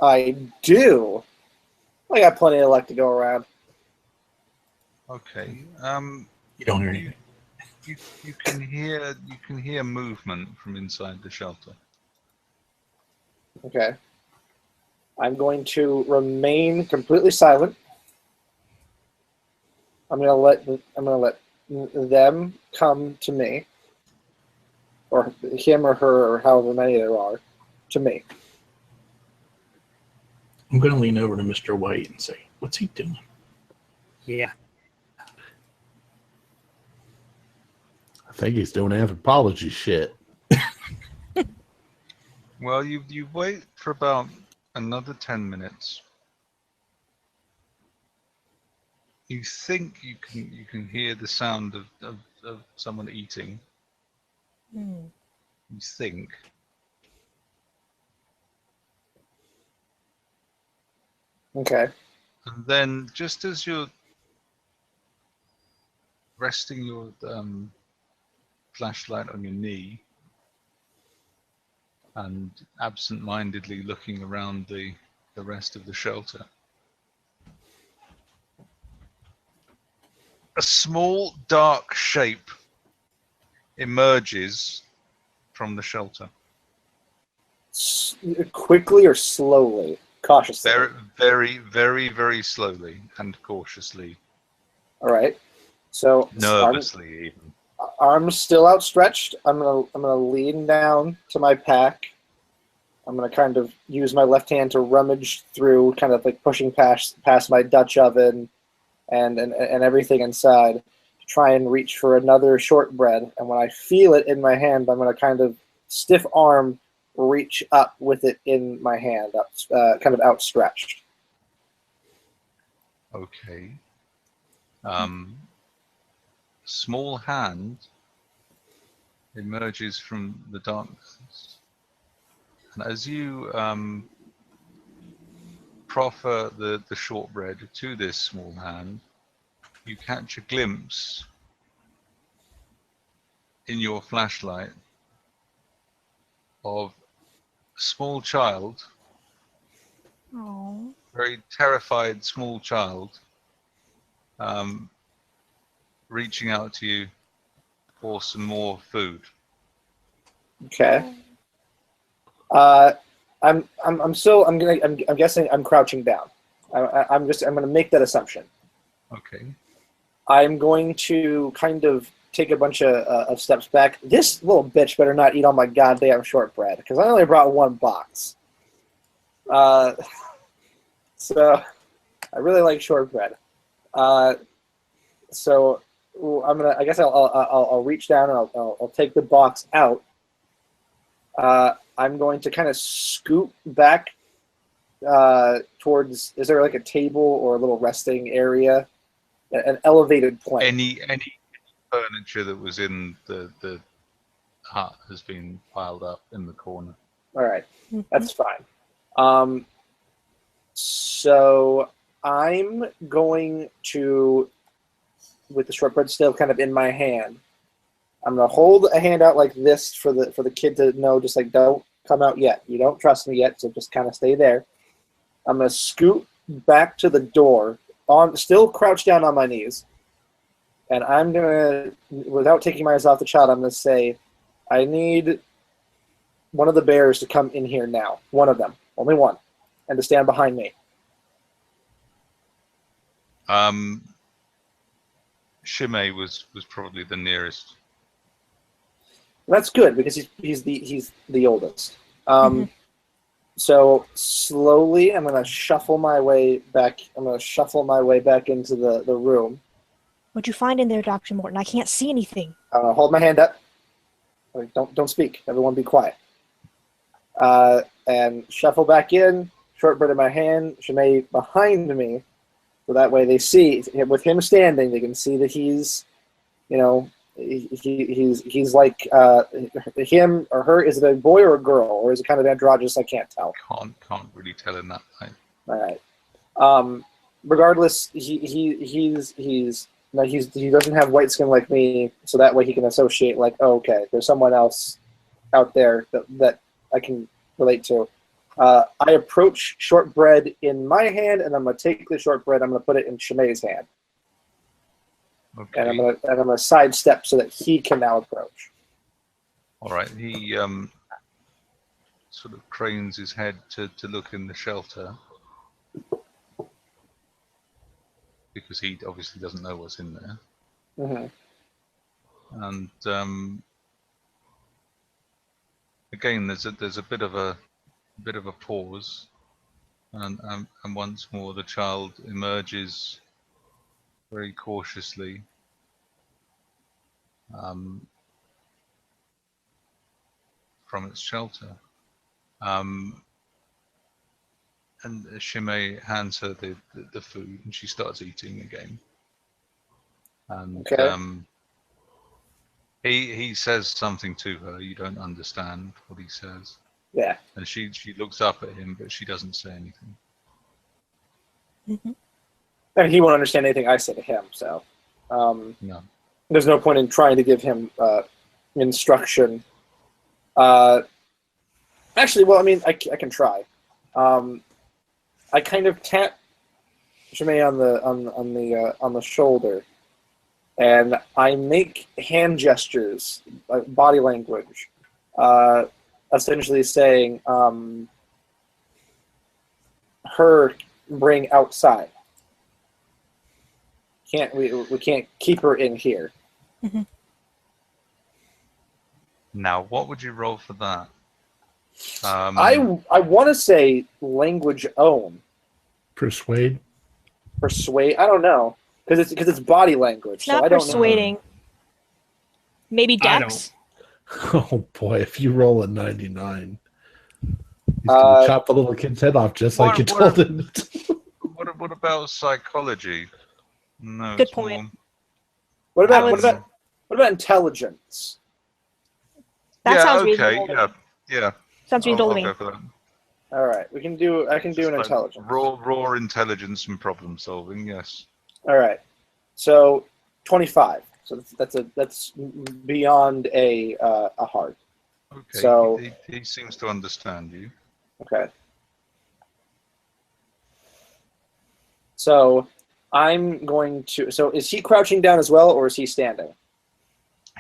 Speaker 5: I do. I got plenty of luck to go around.
Speaker 2: Okay.
Speaker 6: You don't hear anything.
Speaker 2: You can hear movement from inside the shelter.
Speaker 5: Okay. I'm going to remain completely silent. I'm gonna let them come to me, or him or her or however many there are, to me.
Speaker 6: I'm going to lean over to Mr. White and say, "What's he doing?"
Speaker 4: Yeah.
Speaker 1: I think he's doing anthropology shit.
Speaker 2: Well, you wait for about another 10 minutes. You think you can hear the sound of someone eating. You think.
Speaker 5: Okay.
Speaker 2: And then, just as you're resting your flashlight on your knee and absent-mindedly looking around the rest of the shelter, a small dark shape emerges from the shelter.
Speaker 5: Quickly or slowly? Cautiously.
Speaker 2: Very, very, very, very slowly and cautiously.
Speaker 5: All right. So
Speaker 2: Nervously, even.
Speaker 5: Arms still outstretched. I'm gonna lean down to my pack. I'm gonna kind of use my left hand to rummage through, kind of like pushing past my Dutch oven and everything inside, to try and reach for another shortbread. And when I feel it in my hand, I'm gonna kind of stiff arm reach up with it in my hand, kind of outstretched.
Speaker 2: Okay. Small hand emerges from the darkness, and as you proffer the shortbread to this small hand, you catch a glimpse in your flashlight of a small child,
Speaker 3: Oh.
Speaker 2: very terrified small child, reaching out to you for some more food.
Speaker 5: Okay. I'm guessing I'm crouching down. I'm gonna make that assumption.
Speaker 2: Okay.
Speaker 5: I'm going to kind of take a bunch of steps back. This little bitch better not eat all my goddamn shortbread, because I only brought one box. So I really like shortbread. So I'm gonna. I guess I'll reach down and I'll take the box out. I'm going to kind of scoot back towards. Is there like a table or a little resting area? An elevated plane.
Speaker 2: Any furniture that was in the hut has been piled up in the corner.
Speaker 5: All right, that's fine. So I'm going to, with the shortbread still kind of in my hand, I'm gonna hold a hand out like this for the kid to know, just like, don't come out yet. You don't trust me yet, so just kind of stay there. I'm gonna scoot back to the door, still crouched down on my knees, and I'm gonna, without taking my eyes off the child, I'm gonna say, I need one of the bears to come in here now. One of them, only one, and to stand behind me.
Speaker 2: Shimei was probably the nearest.
Speaker 5: That's good, because he's the oldest. So slowly, I'm gonna shuffle my way back. I'm gonna shuffle my way back into the room.
Speaker 3: What'd you find in there, Dr. Morton? I can't see anything.
Speaker 5: Hold my hand up. Don't speak. Everyone, be quiet. And shuffle back in. Shortbread in my hand. Shimei behind me, so that way they see, with him standing, they can see that he's, he's like him or her. Is it a boy or a girl, or is it kind of androgynous? I can't tell.
Speaker 2: Can't really tell in that light.
Speaker 5: All right. Regardless, he doesn't have white skin like me, so that way he can associate, like, oh, okay, there's someone else out there that I can relate to. I approach shortbread in my hand, and I'm gonna take the shortbread. I'm gonna put it in Shimei's hand.
Speaker 2: Okay.
Speaker 5: And I'm gonna sidestep so that he can now approach.
Speaker 2: All right. He sort of cranes his head to look in the shelter, because he obviously doesn't know what's in there.
Speaker 5: Mm-hmm.
Speaker 2: And again, there's a bit of a pause, and once more the child emerges very cautiously from its shelter, and Shimei hands her the food, and she starts eating again. And
Speaker 5: Okay.
Speaker 2: he says something to her. You don't understand what he says.
Speaker 5: Yeah.
Speaker 2: And she looks up at him, but she doesn't say anything.
Speaker 5: And he won't understand anything I say to him, so
Speaker 2: No.
Speaker 5: there's no point in trying to give him instruction. Actually, well, I mean, I can try. I kind of tap Shimei on the shoulder, and I make hand gestures, body language, essentially saying, "Her bring outside. We can't keep her in here."
Speaker 3: Mhm.
Speaker 2: Now, what would you roll for that?
Speaker 5: I want to say language own.
Speaker 1: Persuade.
Speaker 5: Persuade. I don't know because it's body language.
Speaker 3: It's
Speaker 5: So
Speaker 3: not
Speaker 5: I don't know.
Speaker 3: persuading. Maybe
Speaker 4: I
Speaker 3: Dex.
Speaker 1: Oh boy, if you roll a 99, he's gonna chop the little kid's head off just like you told him.
Speaker 2: What about psychology? No.
Speaker 3: Good
Speaker 2: it's
Speaker 3: point.
Speaker 2: more-
Speaker 5: What about
Speaker 3: I
Speaker 5: what
Speaker 3: would-
Speaker 5: about intelligence?
Speaker 3: That
Speaker 2: yeah,
Speaker 3: sounds
Speaker 2: okay,
Speaker 3: reasonable.
Speaker 2: yeah.
Speaker 3: Sounds reasonable
Speaker 2: I'll
Speaker 3: to me.
Speaker 2: go for that.
Speaker 5: All right, I can do an
Speaker 2: Just like
Speaker 5: intelligence.
Speaker 2: Raw intelligence and problem solving. Yes.
Speaker 5: All right, so 25. So that's beyond a heart.
Speaker 2: Okay.
Speaker 5: So-
Speaker 2: he seems to understand you.
Speaker 5: Okay. So I'm going to. So is he crouching down as well, or is he standing?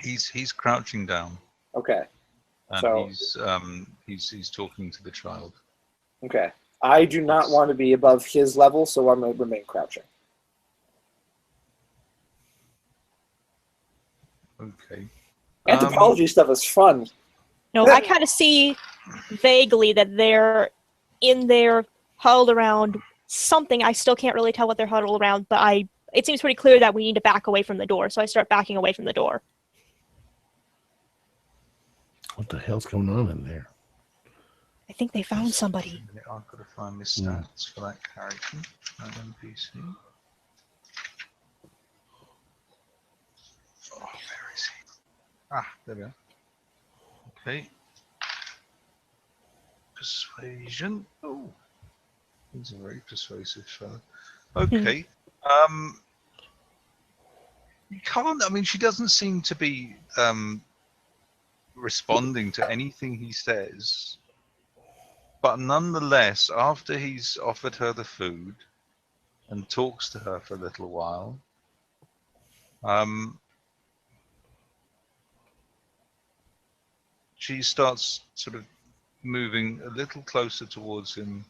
Speaker 2: He's crouching down,
Speaker 5: Okay.
Speaker 2: and
Speaker 5: So-
Speaker 2: he's talking to the child.
Speaker 5: Okay. I do not want to be above his level, so I'm going to remain crouching.
Speaker 2: Okay.
Speaker 5: Anthropology stuff is fun.
Speaker 3: No, I kind of see vaguely that they're in there huddled around something. I still can't really tell what they're huddled around, but it seems pretty clear that we need to back away from the door, so I start backing away from the door.
Speaker 1: What the hell's going on in there?
Speaker 3: I think they found somebody.
Speaker 2: I've got to find the stats for that character, that NPC. Oh, where is he? Ah, there we are. Okay. Persuasion. Oh, he's a very persuasive fellow. Okay. You can't. I mean, she doesn't seem to be responding to anything he says. But nonetheless, after he's offered her the food and talks to her for a little while, she starts sort of moving a little closer towards him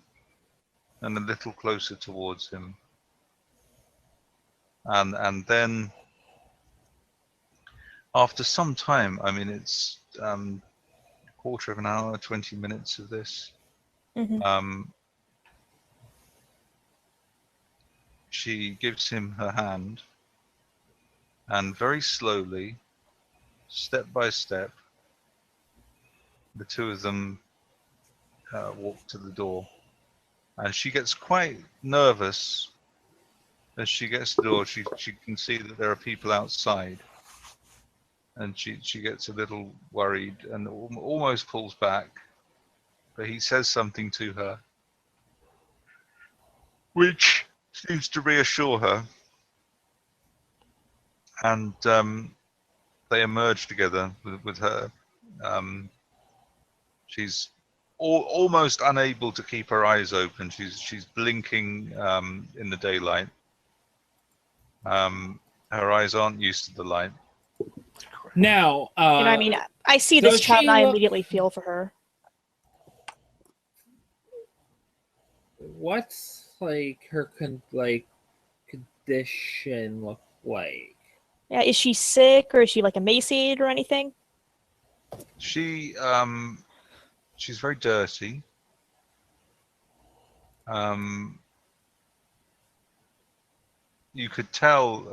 Speaker 2: and a little closer towards him. And then after some time, I mean, it's a quarter of an hour, 20 minutes of this. She gives him her hand, and very slowly, step by step, the two of them walk to the door. And she gets quite nervous as she gets to the door. She can see that there are people outside, and she gets a little worried and almost pulls back. But he says something to her, which seems to reassure her. And they emerge together with her. She's almost unable to keep her eyes open. She's blinking in the daylight. Her eyes aren't used to the light.
Speaker 4: Now,
Speaker 3: I mean, I see this
Speaker 4: does
Speaker 3: child
Speaker 4: she
Speaker 3: and I
Speaker 4: look-
Speaker 3: immediately feel for her.
Speaker 4: what's like her condition look like?
Speaker 3: Yeah, is she sick or is she like emaciated or anything?
Speaker 2: She's very dirty. You could tell.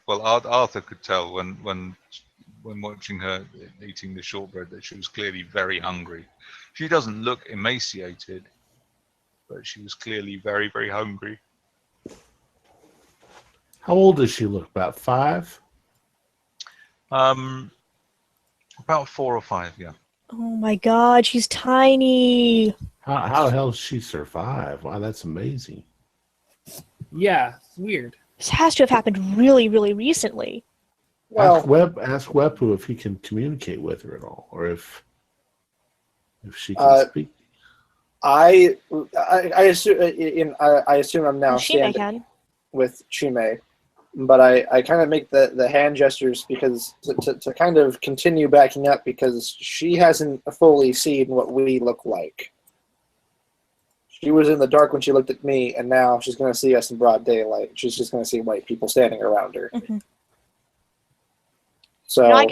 Speaker 2: Well, Arthur could tell when watching her eating the shortbread that she was clearly very hungry. She doesn't look emaciated, but she was clearly very, very hungry.
Speaker 1: How old does she look? About 5?
Speaker 2: About 4 or 5, yeah.
Speaker 3: Oh my god, she's tiny.
Speaker 1: How the hell does she survive? Wow, that's amazing.
Speaker 4: Yeah, it's weird.
Speaker 3: This has to have happened really, really recently.
Speaker 5: Well,
Speaker 1: Ask Wepu if he can communicate with her at all, or if she can speak.
Speaker 5: I assume I assume I'm now
Speaker 3: She may
Speaker 5: standing
Speaker 3: can.
Speaker 5: with Chime, but I kind of make the hand gestures because to kind of continue backing up because she hasn't fully seen what we look like. She was in the dark when she looked at me, and now she's going to see us in broad daylight. She's just going to see white people standing around her.
Speaker 3: Mhm.
Speaker 5: So
Speaker 3: No,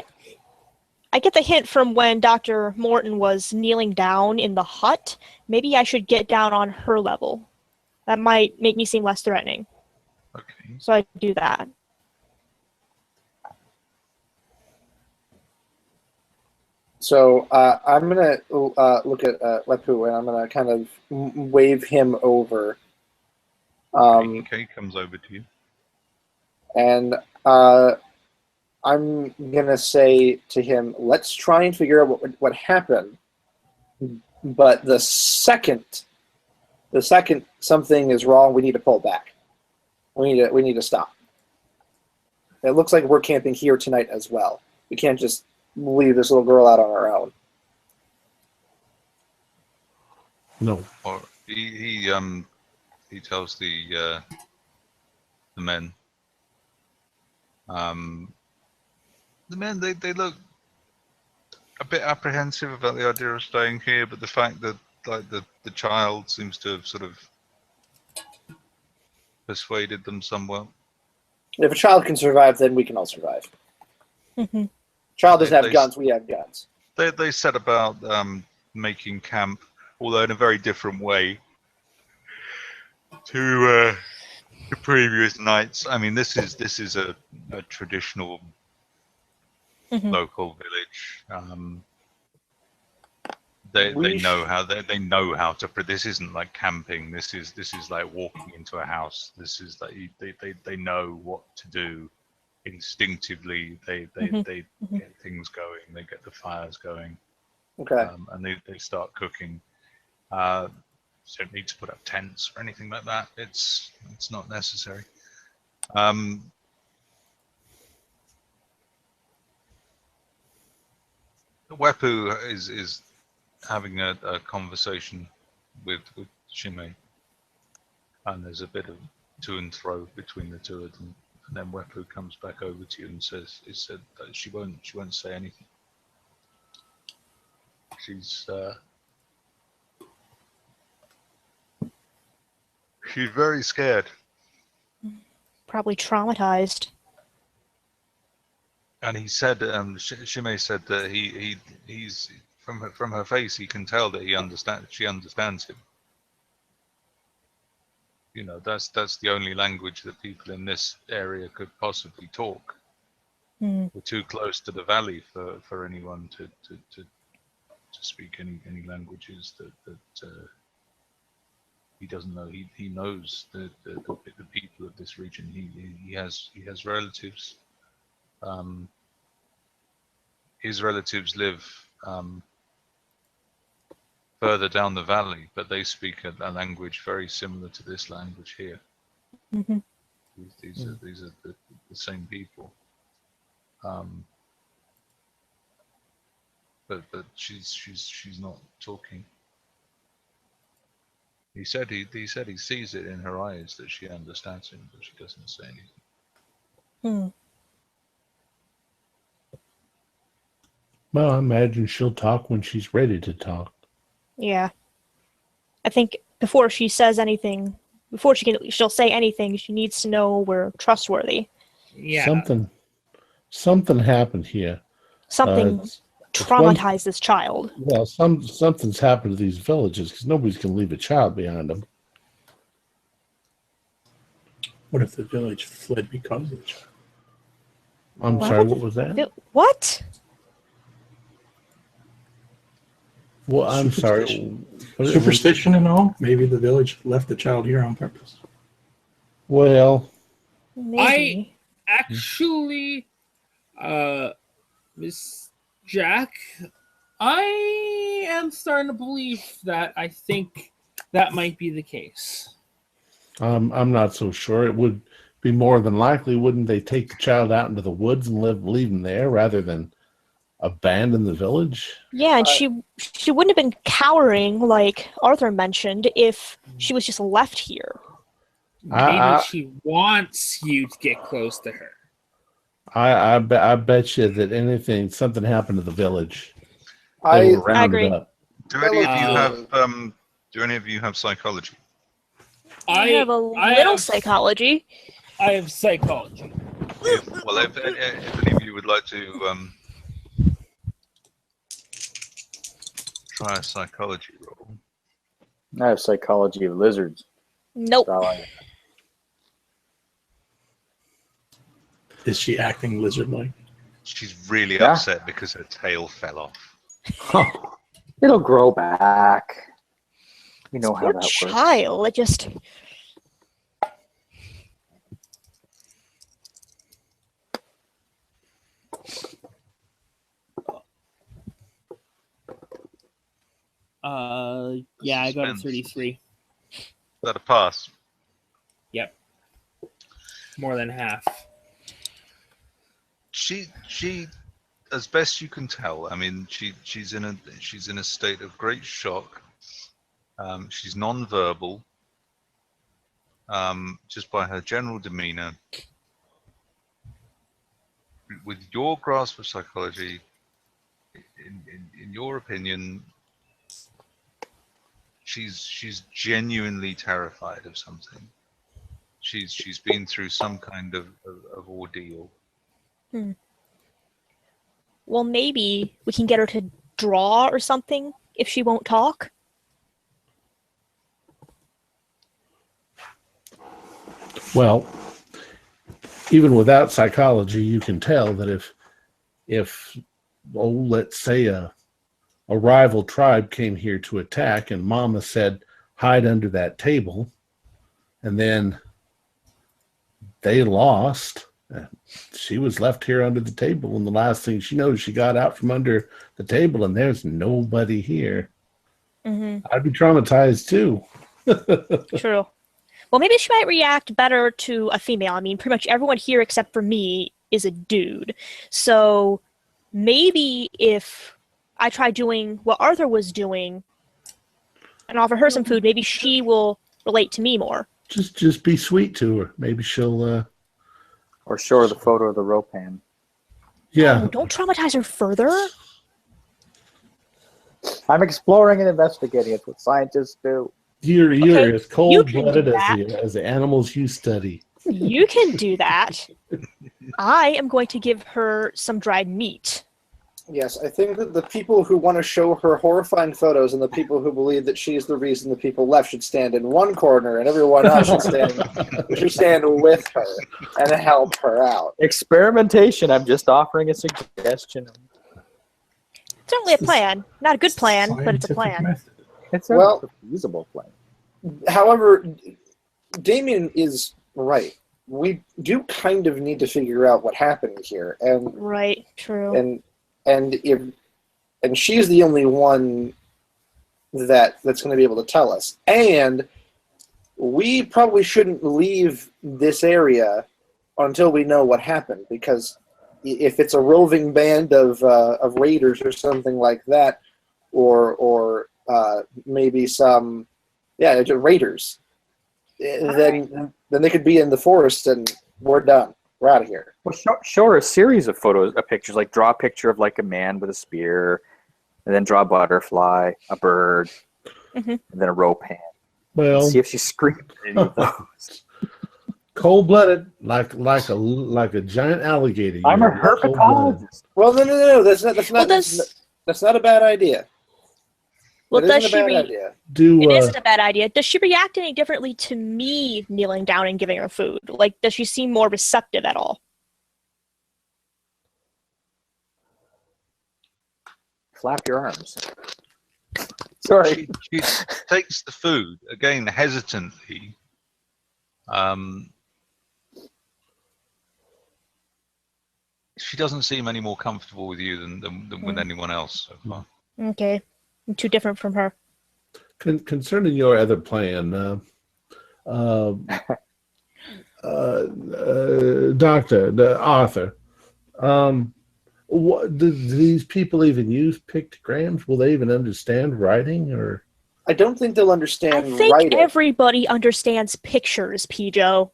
Speaker 3: I get the hint from when Dr. Morton was kneeling down in the hut. Maybe I should get down on her level. That might make me seem less threatening.
Speaker 2: Okay.
Speaker 3: So I do that.
Speaker 5: So I'm gonna look at Lepu, and I'm gonna kind of wave him over.
Speaker 2: Okay, comes over to you.
Speaker 5: And I'm gonna say to him, "Let's try and figure out what happened." But the second something is wrong, we need to pull back. We need to stop. It looks like we're camping here tonight as well. We can't just leave this little girl out on her own.
Speaker 1: No.
Speaker 2: Or he tells the men. The men they look a bit apprehensive about the idea of staying here, but the fact that like the child seems to have sort of persuaded them somewhat.
Speaker 5: If a child can survive, then we can all survive.
Speaker 3: Mhm.
Speaker 5: Child doesn't have guns, we have guns.
Speaker 2: They set about making camp, although in a very different way to previous nights. I mean, this is a traditional local village. They know how they know how to. This isn't like camping. This is like walking into a house. This is like they know what to do instinctively. They get things going. They get the fires going.
Speaker 5: Okay.
Speaker 2: And they start cooking. Don't need to put up tents or anything like that. It's not necessary. Wepu is having a conversation with Shime, and there's a bit of to and fro between the two of them. And then Wepu comes back over to you and said that she won't say anything. She's very scared.
Speaker 3: Probably traumatized.
Speaker 2: And he said, Shime said that he's from her face, he can tell that she understands him. You know, that's the only language that people in this area could possibly talk. We're too close to the valley for anyone to speak any languages that he doesn't know. He knows the people of this region. He has relatives. His relatives live further down the valley, but they speak a language very similar to this language here. These are the same people. But she's not talking. He said he sees it in her eyes that she understands him, but she doesn't say anything.
Speaker 1: Well, I imagine she'll talk when she's ready to talk.
Speaker 3: Yeah. I think before she says anything, she'll say anything, she needs to know we're trustworthy.
Speaker 4: Yeah.
Speaker 1: Something happened here.
Speaker 3: Something traumatized this child.
Speaker 1: Well, something's happened to these villages because nobody's going to leave a child behind them.
Speaker 6: What if the village fled because of the child?
Speaker 1: I'm sorry, what was that?
Speaker 3: What?
Speaker 1: Well, I'm sorry.
Speaker 6: Superstition and all? Maybe the village left the child here on purpose.
Speaker 1: Well,
Speaker 3: Maybe.
Speaker 4: Actually, Miss Jack, I am starting to believe that. I think that might be the case.
Speaker 1: I'm not so sure. It would be more than likely, wouldn't they take the child out into the woods and leave him there rather than abandon the village?
Speaker 3: Yeah, and she wouldn't have been cowering like Arthur mentioned if she was just left here.
Speaker 4: Maybe she wants you to get close to her.
Speaker 1: I bet you that something happened to the village.
Speaker 5: I
Speaker 3: agree.
Speaker 1: Up.
Speaker 2: Do any of you have psychology?
Speaker 3: I have a little psychology.
Speaker 4: I have psychology.
Speaker 2: If any of you would like to try a psychology roll.
Speaker 7: I have psychology of lizards.
Speaker 3: Nope.
Speaker 7: So I-
Speaker 6: Is she acting lizard-like?
Speaker 2: She's really
Speaker 7: Yeah.
Speaker 2: upset because her tail fell off.
Speaker 1: Oh,
Speaker 7: It'll grow back. You know how
Speaker 3: Poor
Speaker 7: that works.
Speaker 3: child. It just.
Speaker 4: Yeah, I got a
Speaker 2: Suspense.
Speaker 4: 33.
Speaker 2: Is that a pass?
Speaker 4: Yep. More than half.
Speaker 2: She, as best you can tell, I mean, she's in a state of great shock. She's non-verbal, just by her general demeanor. With your grasp of psychology, in your opinion, she's genuinely terrified of something. She's been through some kind of ordeal.
Speaker 3: Well, maybe we can get her to draw or something if she won't talk.
Speaker 1: well, even without psychology, you can tell that if let's say a rival tribe came here to attack and Mama said, hide under that table, and then they lost. She was left here under the table, and the last thing she knows, she got out from under the table, and there's nobody here.
Speaker 3: Mm-hmm.
Speaker 1: I'd be traumatized too.
Speaker 3: True. Well, maybe she might react better to a female. I mean, pretty much everyone here except for me is a dude. So maybe if I try doing what Arthur was doing and offer her some food, maybe she will relate to me more.
Speaker 1: Just be sweet to her. Maybe she'll.
Speaker 7: Or show her the photo of the rope hand.
Speaker 1: Yeah.
Speaker 3: Oh, don't traumatize her further.
Speaker 7: I'm exploring and investigating. It's what scientists do.
Speaker 1: You're
Speaker 3: Okay,
Speaker 1: as cold-blooded
Speaker 3: do
Speaker 1: as the animals you study.
Speaker 3: You can do that. I am going to give her some dried meat.
Speaker 5: Yes, I think that the people who want to show her horrifying photos and the people who believe that she's the reason the people left should stand in one corner and everyone else should stand with her and help her out.
Speaker 7: Experimentation. I'm just offering a suggestion.
Speaker 3: It's certainly a plan. Not a good plan, but it's a
Speaker 6: Scientific
Speaker 3: plan.
Speaker 6: method.
Speaker 7: It's
Speaker 5: Well-
Speaker 7: a feasible plan.
Speaker 5: However, Damien is right. We do kind of need to figure out what happened here, and
Speaker 3: Right, true.
Speaker 5: and she's the only one that's going to be able to tell us. And we probably shouldn't leave this area until we know what happened, because if it's a roving band of raiders or something like that, or maybe some raiders, then they could be in the forest and we're done. We're out of here.
Speaker 7: Well, show her a series of photos, pictures. Like draw a picture of like a man with a spear, and then draw a butterfly, a bird, and then a rope hand.
Speaker 1: Well,
Speaker 7: See if she screams at any of those.
Speaker 1: cold-blooded, like a giant alligator.
Speaker 7: I'm a
Speaker 1: You're cold-blooded.
Speaker 7: herpetologist.
Speaker 5: Well, no. That's not a bad idea.
Speaker 3: Well,
Speaker 5: It
Speaker 3: does
Speaker 5: isn't
Speaker 3: she
Speaker 5: a bad idea.
Speaker 1: Do
Speaker 3: It isn't a bad idea. Does she react any differently to me kneeling down and giving her food? Like, does she seem more receptive at all?
Speaker 7: Flap your arms. Sorry.
Speaker 2: She takes the food again hesitantly. She doesn't seem any more comfortable with you than with anyone else so far.
Speaker 3: Okay. I'm too different from her.
Speaker 1: concerning your other plan, Dr. Arthur, do these people even use pictograms? Will they even understand writing? Or
Speaker 5: I don't think they'll understand
Speaker 3: I think
Speaker 5: writing.
Speaker 3: everybody understands pictures, Pijo.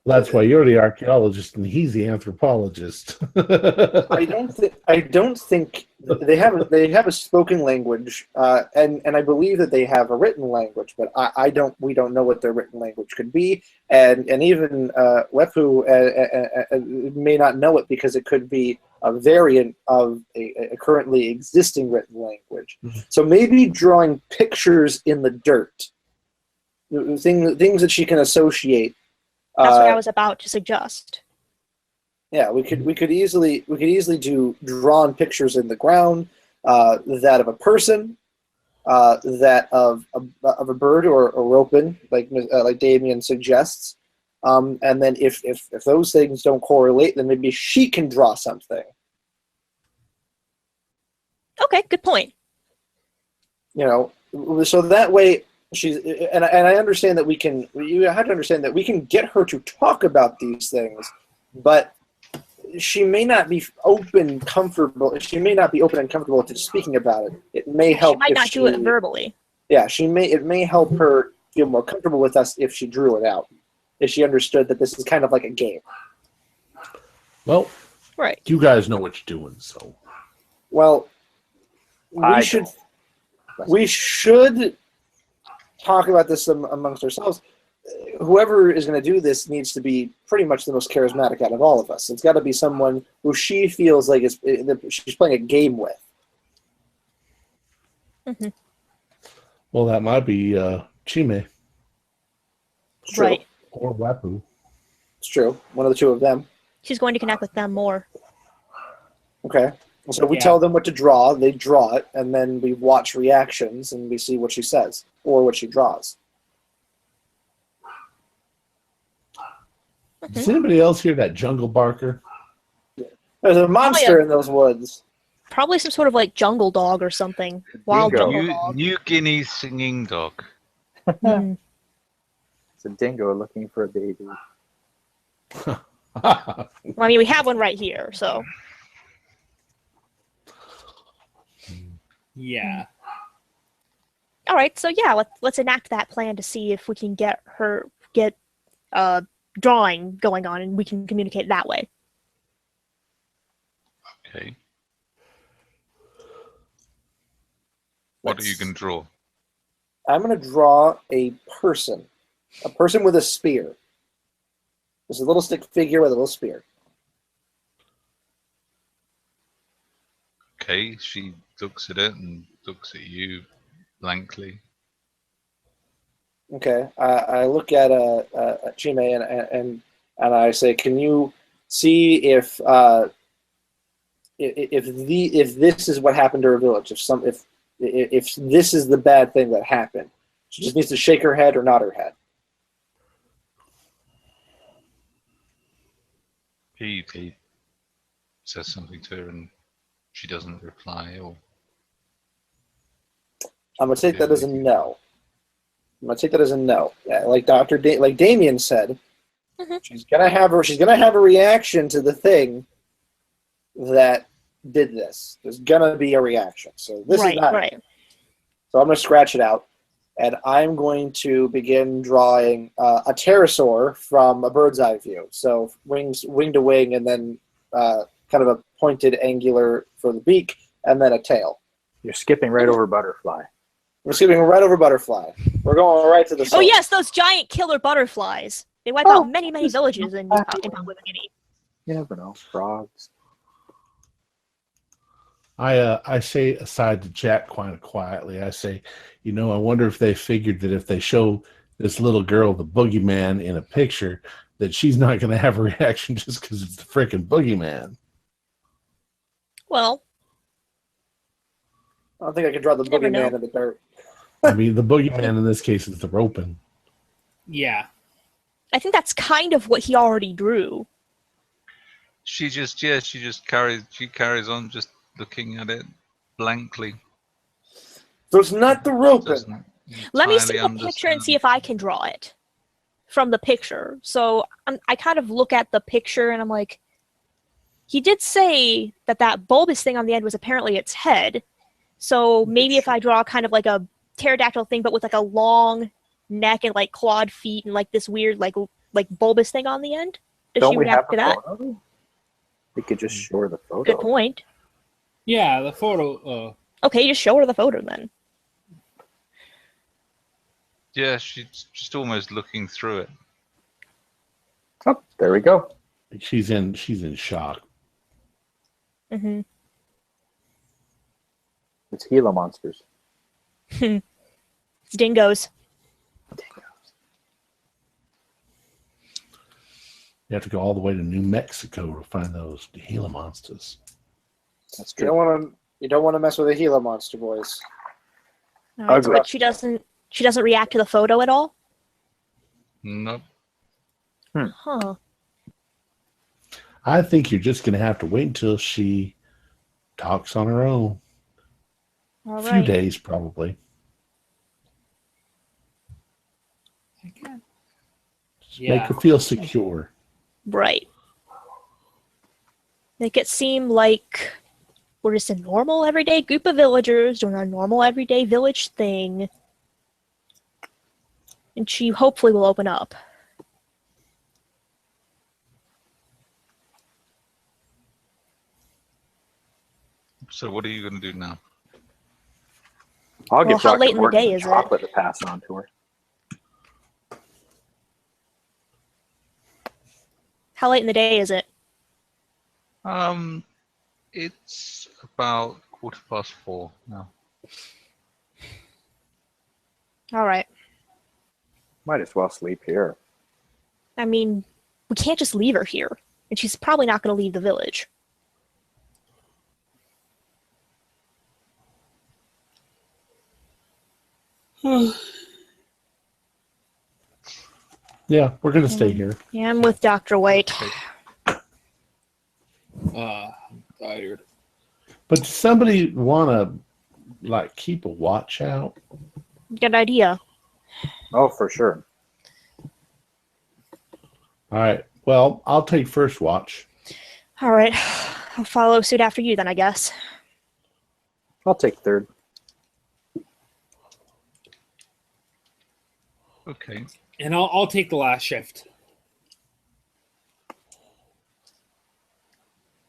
Speaker 1: That's why you're the archaeologist and he's the anthropologist.
Speaker 5: I don't think they have a spoken language, and I believe that they have a written language, but we don't know what their written language could be, and even Wepu may not know it because it could be a variant of a currently existing written language. So maybe drawing pictures in the dirt, things that she can associate.
Speaker 3: That's what I was about to suggest.
Speaker 5: Yeah, we could easily do drawn pictures in the ground, that of a person, that of a bird or a ropin, like Damien suggests, and then if those things don't correlate, then maybe she can draw something.
Speaker 3: Okay, good point.
Speaker 5: So that way. And I understand that you have to understand that we can get her to talk about these things, but she may not be open and comfortable to speaking about it. It may help.
Speaker 3: She might not do it verbally.
Speaker 5: Yeah, it may help her feel more comfortable with us if she drew it out. If she understood that this is kind of like a game.
Speaker 1: Well,
Speaker 3: right.
Speaker 1: You guys know what you're doing, so.
Speaker 5: Well, we should talk about this amongst ourselves. Whoever is going to do this needs to be pretty much the most charismatic out of all of us. It's got to be someone who she feels like she's playing a game with.
Speaker 3: Mm-hmm.
Speaker 1: Well, that might be Chime.
Speaker 3: Right.
Speaker 1: Or Wepu.
Speaker 5: It's true. One of the two of them.
Speaker 3: She's going to connect with them more.
Speaker 5: Okay. So we tell them what to draw, they draw it, and then we watch reactions and we see what she says or what she draws.
Speaker 1: Does anybody else hear that jungle barker?
Speaker 5: There's a monster in those woods.
Speaker 3: Probably some sort of like jungle dog or something. Wild jungle dog.
Speaker 2: New Guinea singing dog.
Speaker 3: Mm.
Speaker 7: It's a dingo looking for a baby.
Speaker 3: Well, I mean, we have one right here, so.
Speaker 4: Yeah.
Speaker 3: All right, so yeah, let's enact that plan to see if we can get drawing going on, and we can communicate that way.
Speaker 2: Okay. What are you going to draw?
Speaker 5: I'm going to draw a person with a spear. There's a little stick figure with a little spear.
Speaker 2: Okay, she looks at it and looks at you blankly.
Speaker 5: Okay, I look at Chime and I say, "Can you see if this is what happened to her village? If this is the bad thing that happened?" She just needs to shake her head or nod her head.
Speaker 2: He says something to her and she doesn't reply, or
Speaker 5: I'm gonna take that as a no. Yeah, like like Damien said, she's gonna have a reaction to the thing that did this. There's gonna be a reaction. So this is not
Speaker 3: right.
Speaker 5: So I'm gonna scratch it out, and I'm going to begin drawing a pterosaur from a bird's eye view. So wing to wing, and then kind of a pointed angular for the beak, and then a tail.
Speaker 7: You're skipping right over butterfly.
Speaker 5: We're skipping right over butterfly. We're going right to the soul.
Speaker 3: Oh yes, those giant killer butterflies. They wipe out many villages in Papua New Guinea.
Speaker 7: You never know. Frogs.
Speaker 1: I say aside to Jack quite quietly, I say, I wonder if they figured that if they show this little girl the boogeyman in a picture, that she's not going to have a reaction just because it's the frickin' boogeyman.
Speaker 3: Well,
Speaker 5: I don't think I can draw the boogeyman in the dirt.
Speaker 1: I mean, the boogeyman in this case is the roping.
Speaker 4: Yeah.
Speaker 3: I think that's kind of what he already drew.
Speaker 2: she carries on just looking at it blankly.
Speaker 5: So it's not the roping.
Speaker 3: Let me see the picture and see if I can draw it from the picture. So I kind of look at the picture and I'm like, he did say that bulbous thing on the end was apparently its head. So maybe if I draw kind of like a pterodactyl thing, but with like a long neck and like clawed feet and like this weird like like bulbous thing on the end? Does
Speaker 7: Don't
Speaker 3: she
Speaker 7: we have
Speaker 3: react to
Speaker 7: a
Speaker 3: that?
Speaker 7: photo? We could just show her the photo.
Speaker 3: Good point.
Speaker 4: Yeah, the photo.
Speaker 3: Okay, just show her the photo then.
Speaker 2: Yeah, she's just almost looking through it.
Speaker 7: Oh, there we go.
Speaker 1: She's in shock.
Speaker 3: Mm-hmm.
Speaker 7: It's Gila monsters.
Speaker 3: Dingoes.
Speaker 1: You have to go all the way to New Mexico to find those Gila monsters.
Speaker 7: That's
Speaker 5: You
Speaker 7: true.
Speaker 5: don't want to mess with a Gila monster, boys.
Speaker 3: All right,
Speaker 7: Ugly.
Speaker 3: but she doesn't react to the photo at all?
Speaker 2: Nope.
Speaker 3: Huh.
Speaker 1: I think you're just going to have to wait until she talks on her own.
Speaker 3: All
Speaker 1: A few
Speaker 3: right.
Speaker 1: days, probably. Just
Speaker 4: Yeah.
Speaker 1: make her feel secure.
Speaker 3: Right. Make it seem like we're just a normal everyday group of villagers doing our normal everyday village thing. And she hopefully will open up.
Speaker 2: So what are you going to do now?
Speaker 7: I'll
Speaker 3: Well,
Speaker 7: get
Speaker 3: how
Speaker 7: Dr.
Speaker 3: late in the
Speaker 7: Morton
Speaker 3: day is it?
Speaker 7: chocolate to pass on to her.
Speaker 3: How late in the day is it?
Speaker 2: It's about 4:15 now.
Speaker 3: All right.
Speaker 7: Might as well sleep here.
Speaker 3: I mean, we can't just leave her here. And she's probably not going to leave the village.
Speaker 1: Yeah, we're going to stay here.
Speaker 3: Yeah, I'm with Dr. White.
Speaker 4: I'm tired.
Speaker 1: But does somebody want to, keep a watch out?
Speaker 3: Good idea.
Speaker 7: Oh, for sure.
Speaker 1: All right. Well, I'll take first watch.
Speaker 3: All right. I'll follow suit after you then, I guess.
Speaker 7: I'll take third.
Speaker 2: Okay.
Speaker 4: And I'll take the last shift.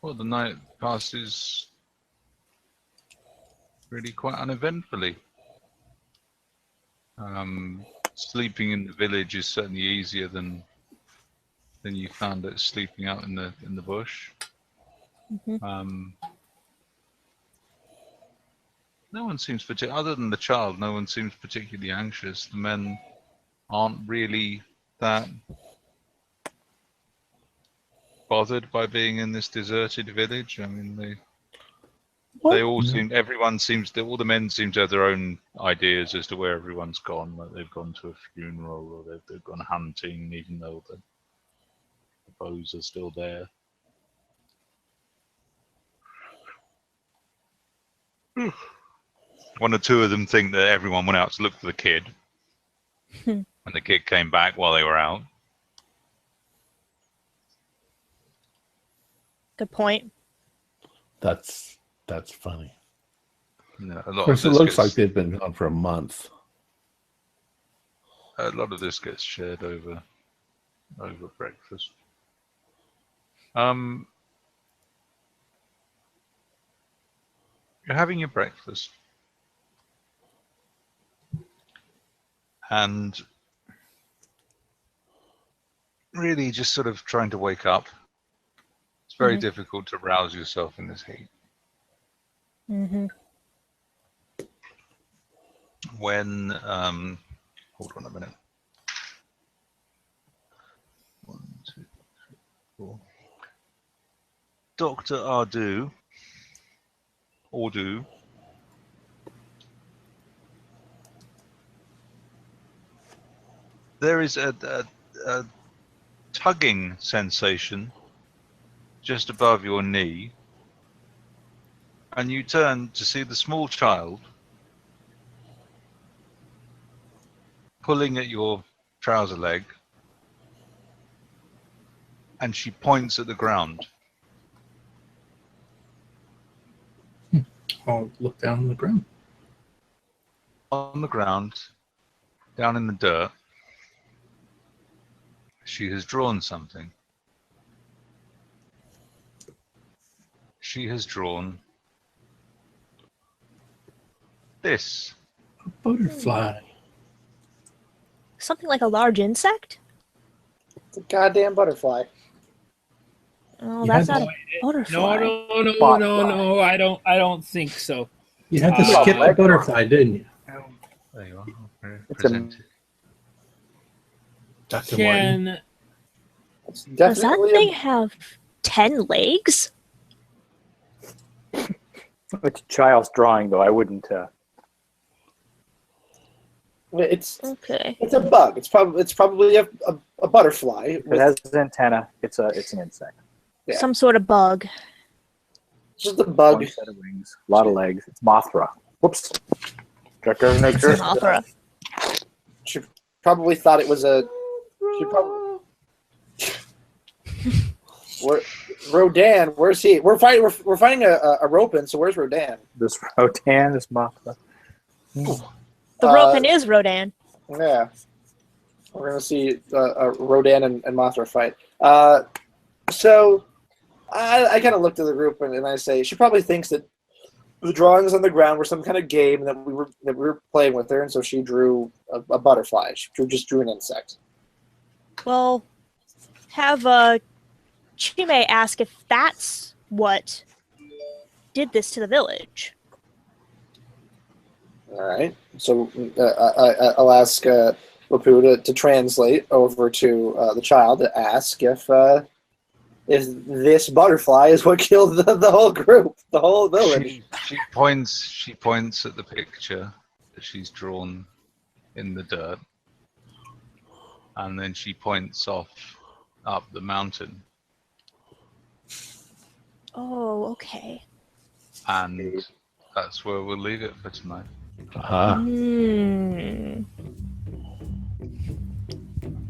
Speaker 2: Well, the night passes really quite uneventfully. Sleeping in the village is certainly easier than you found it sleeping out in the bush.
Speaker 3: Mhm.
Speaker 2: No one seems other than the child. No one seems particularly anxious. The men aren't really that bothered by being in this deserted village. I mean, they all seem. All the men seem to have their own ideas as to where everyone's gone. Like they've gone to a funeral or they've gone hunting, even though the bows are still there. One or two of them think that everyone went out to look for the kid, and the kid came back while they were out.
Speaker 3: Good point.
Speaker 1: That's funny.
Speaker 2: No,
Speaker 1: Of course, it looks like they've been gone for a month.
Speaker 2: A lot of this gets shared over breakfast. You're having your breakfast, and really just sort of trying to wake up. It's very difficult to rouse yourself in this heat.
Speaker 3: Mm-hmm.
Speaker 2: When hold on a minute. 1, 2, 3, 4. Dr. Ordu, there is a tugging sensation just above your knee, and you turn to see the small child pulling at your trouser leg, and she points at the ground.
Speaker 6: I'll look down on the ground.
Speaker 2: On the ground, down in the dirt, She has drawn something. She has drawn this.
Speaker 6: A butterfly.
Speaker 3: Something like a large insect?
Speaker 5: It's a goddamn butterfly.
Speaker 3: Oh,
Speaker 6: You
Speaker 3: that's
Speaker 6: had
Speaker 3: not a butterfly.
Speaker 4: No. I don't think so.
Speaker 6: You had to
Speaker 4: Uh,
Speaker 6: skip the butterfly, didn't you?
Speaker 2: There you are.
Speaker 7: It's a-
Speaker 2: Present it.
Speaker 6: Dr. Martin.
Speaker 4: Can
Speaker 5: It's
Speaker 3: Does that
Speaker 5: definitely
Speaker 3: thing have 10 legs?
Speaker 7: It's a child's drawing, though. I wouldn't.
Speaker 5: it's
Speaker 3: Okay.
Speaker 5: a bug. It's probably a butterfly.
Speaker 7: If it has an antenna, it's an insect.
Speaker 5: Yeah.
Speaker 3: Some sort of bug.
Speaker 5: Just a bug.
Speaker 7: One set of wings, a lot of legs. It's Mothra. Whoops. That doesn't exist.
Speaker 3: Mothra.
Speaker 5: She probably thought it was a. She probably. Rodan, where's he? We're finding a Ropin. So where's Rodan?
Speaker 7: This Rodan, this Mothra.
Speaker 3: The Ropin is Rodan.
Speaker 5: Yeah, we're gonna see Rodan and Mothra fight. So I kind of looked at the group and I say she probably thinks that the drawings on the ground were some kind of game that we were playing with her, and so she drew a butterfly. She just drew an insect.
Speaker 3: Well, have Chime ask if that's what did this to the village.
Speaker 5: All right. So I'll ask Wapu to translate over to the child to ask if this butterfly is what killed the whole group, the whole village.
Speaker 2: She points at the picture that she's drawn in the dirt, and then she points off up the mountain,
Speaker 3: Oh, okay.
Speaker 2: and that's where we'll leave it for tonight.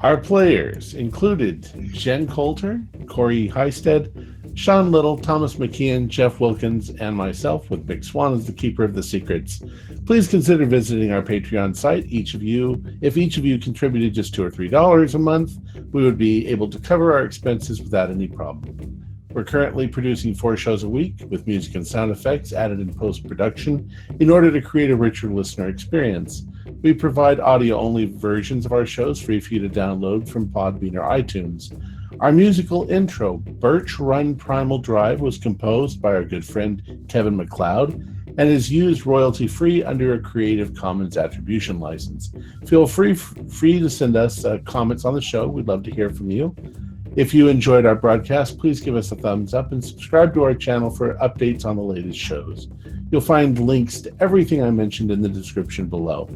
Speaker 1: Our players included Jen Coulter, Corey Heisted, Sean Little, Thomas McKeon, Jeff Wilkins, and myself, with Big Swan as the keeper of the secrets. Please consider visiting our Patreon site. If each of you contributed just $2 or $3 a month, we would be able to cover our expenses without any problem. We're currently producing 4 shows a week with music and sound effects added in post-production in order to create a richer listener experience. We provide audio-only versions of our shows free for you to download from Podbean or iTunes. Our musical intro, Birch Run Primal Drive, was composed by our good friend Kevin MacLeod and is used royalty-free under a Creative Commons Attribution license. Feel free to send us comments on the show. We'd love to hear from you. If you enjoyed our broadcast, please give us a thumbs up and subscribe to our channel for updates on the latest shows. You'll find links to everything I mentioned in the description below.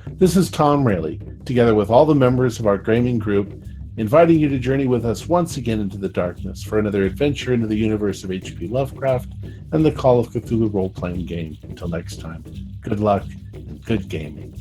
Speaker 1: This is Tom Rayleigh, together with all the members of our gaming group, inviting you to journey with us once again into the darkness for another adventure into the universe of H.P. Lovecraft and the Call of Cthulhu role-playing game. Until next time, good luck and good gaming.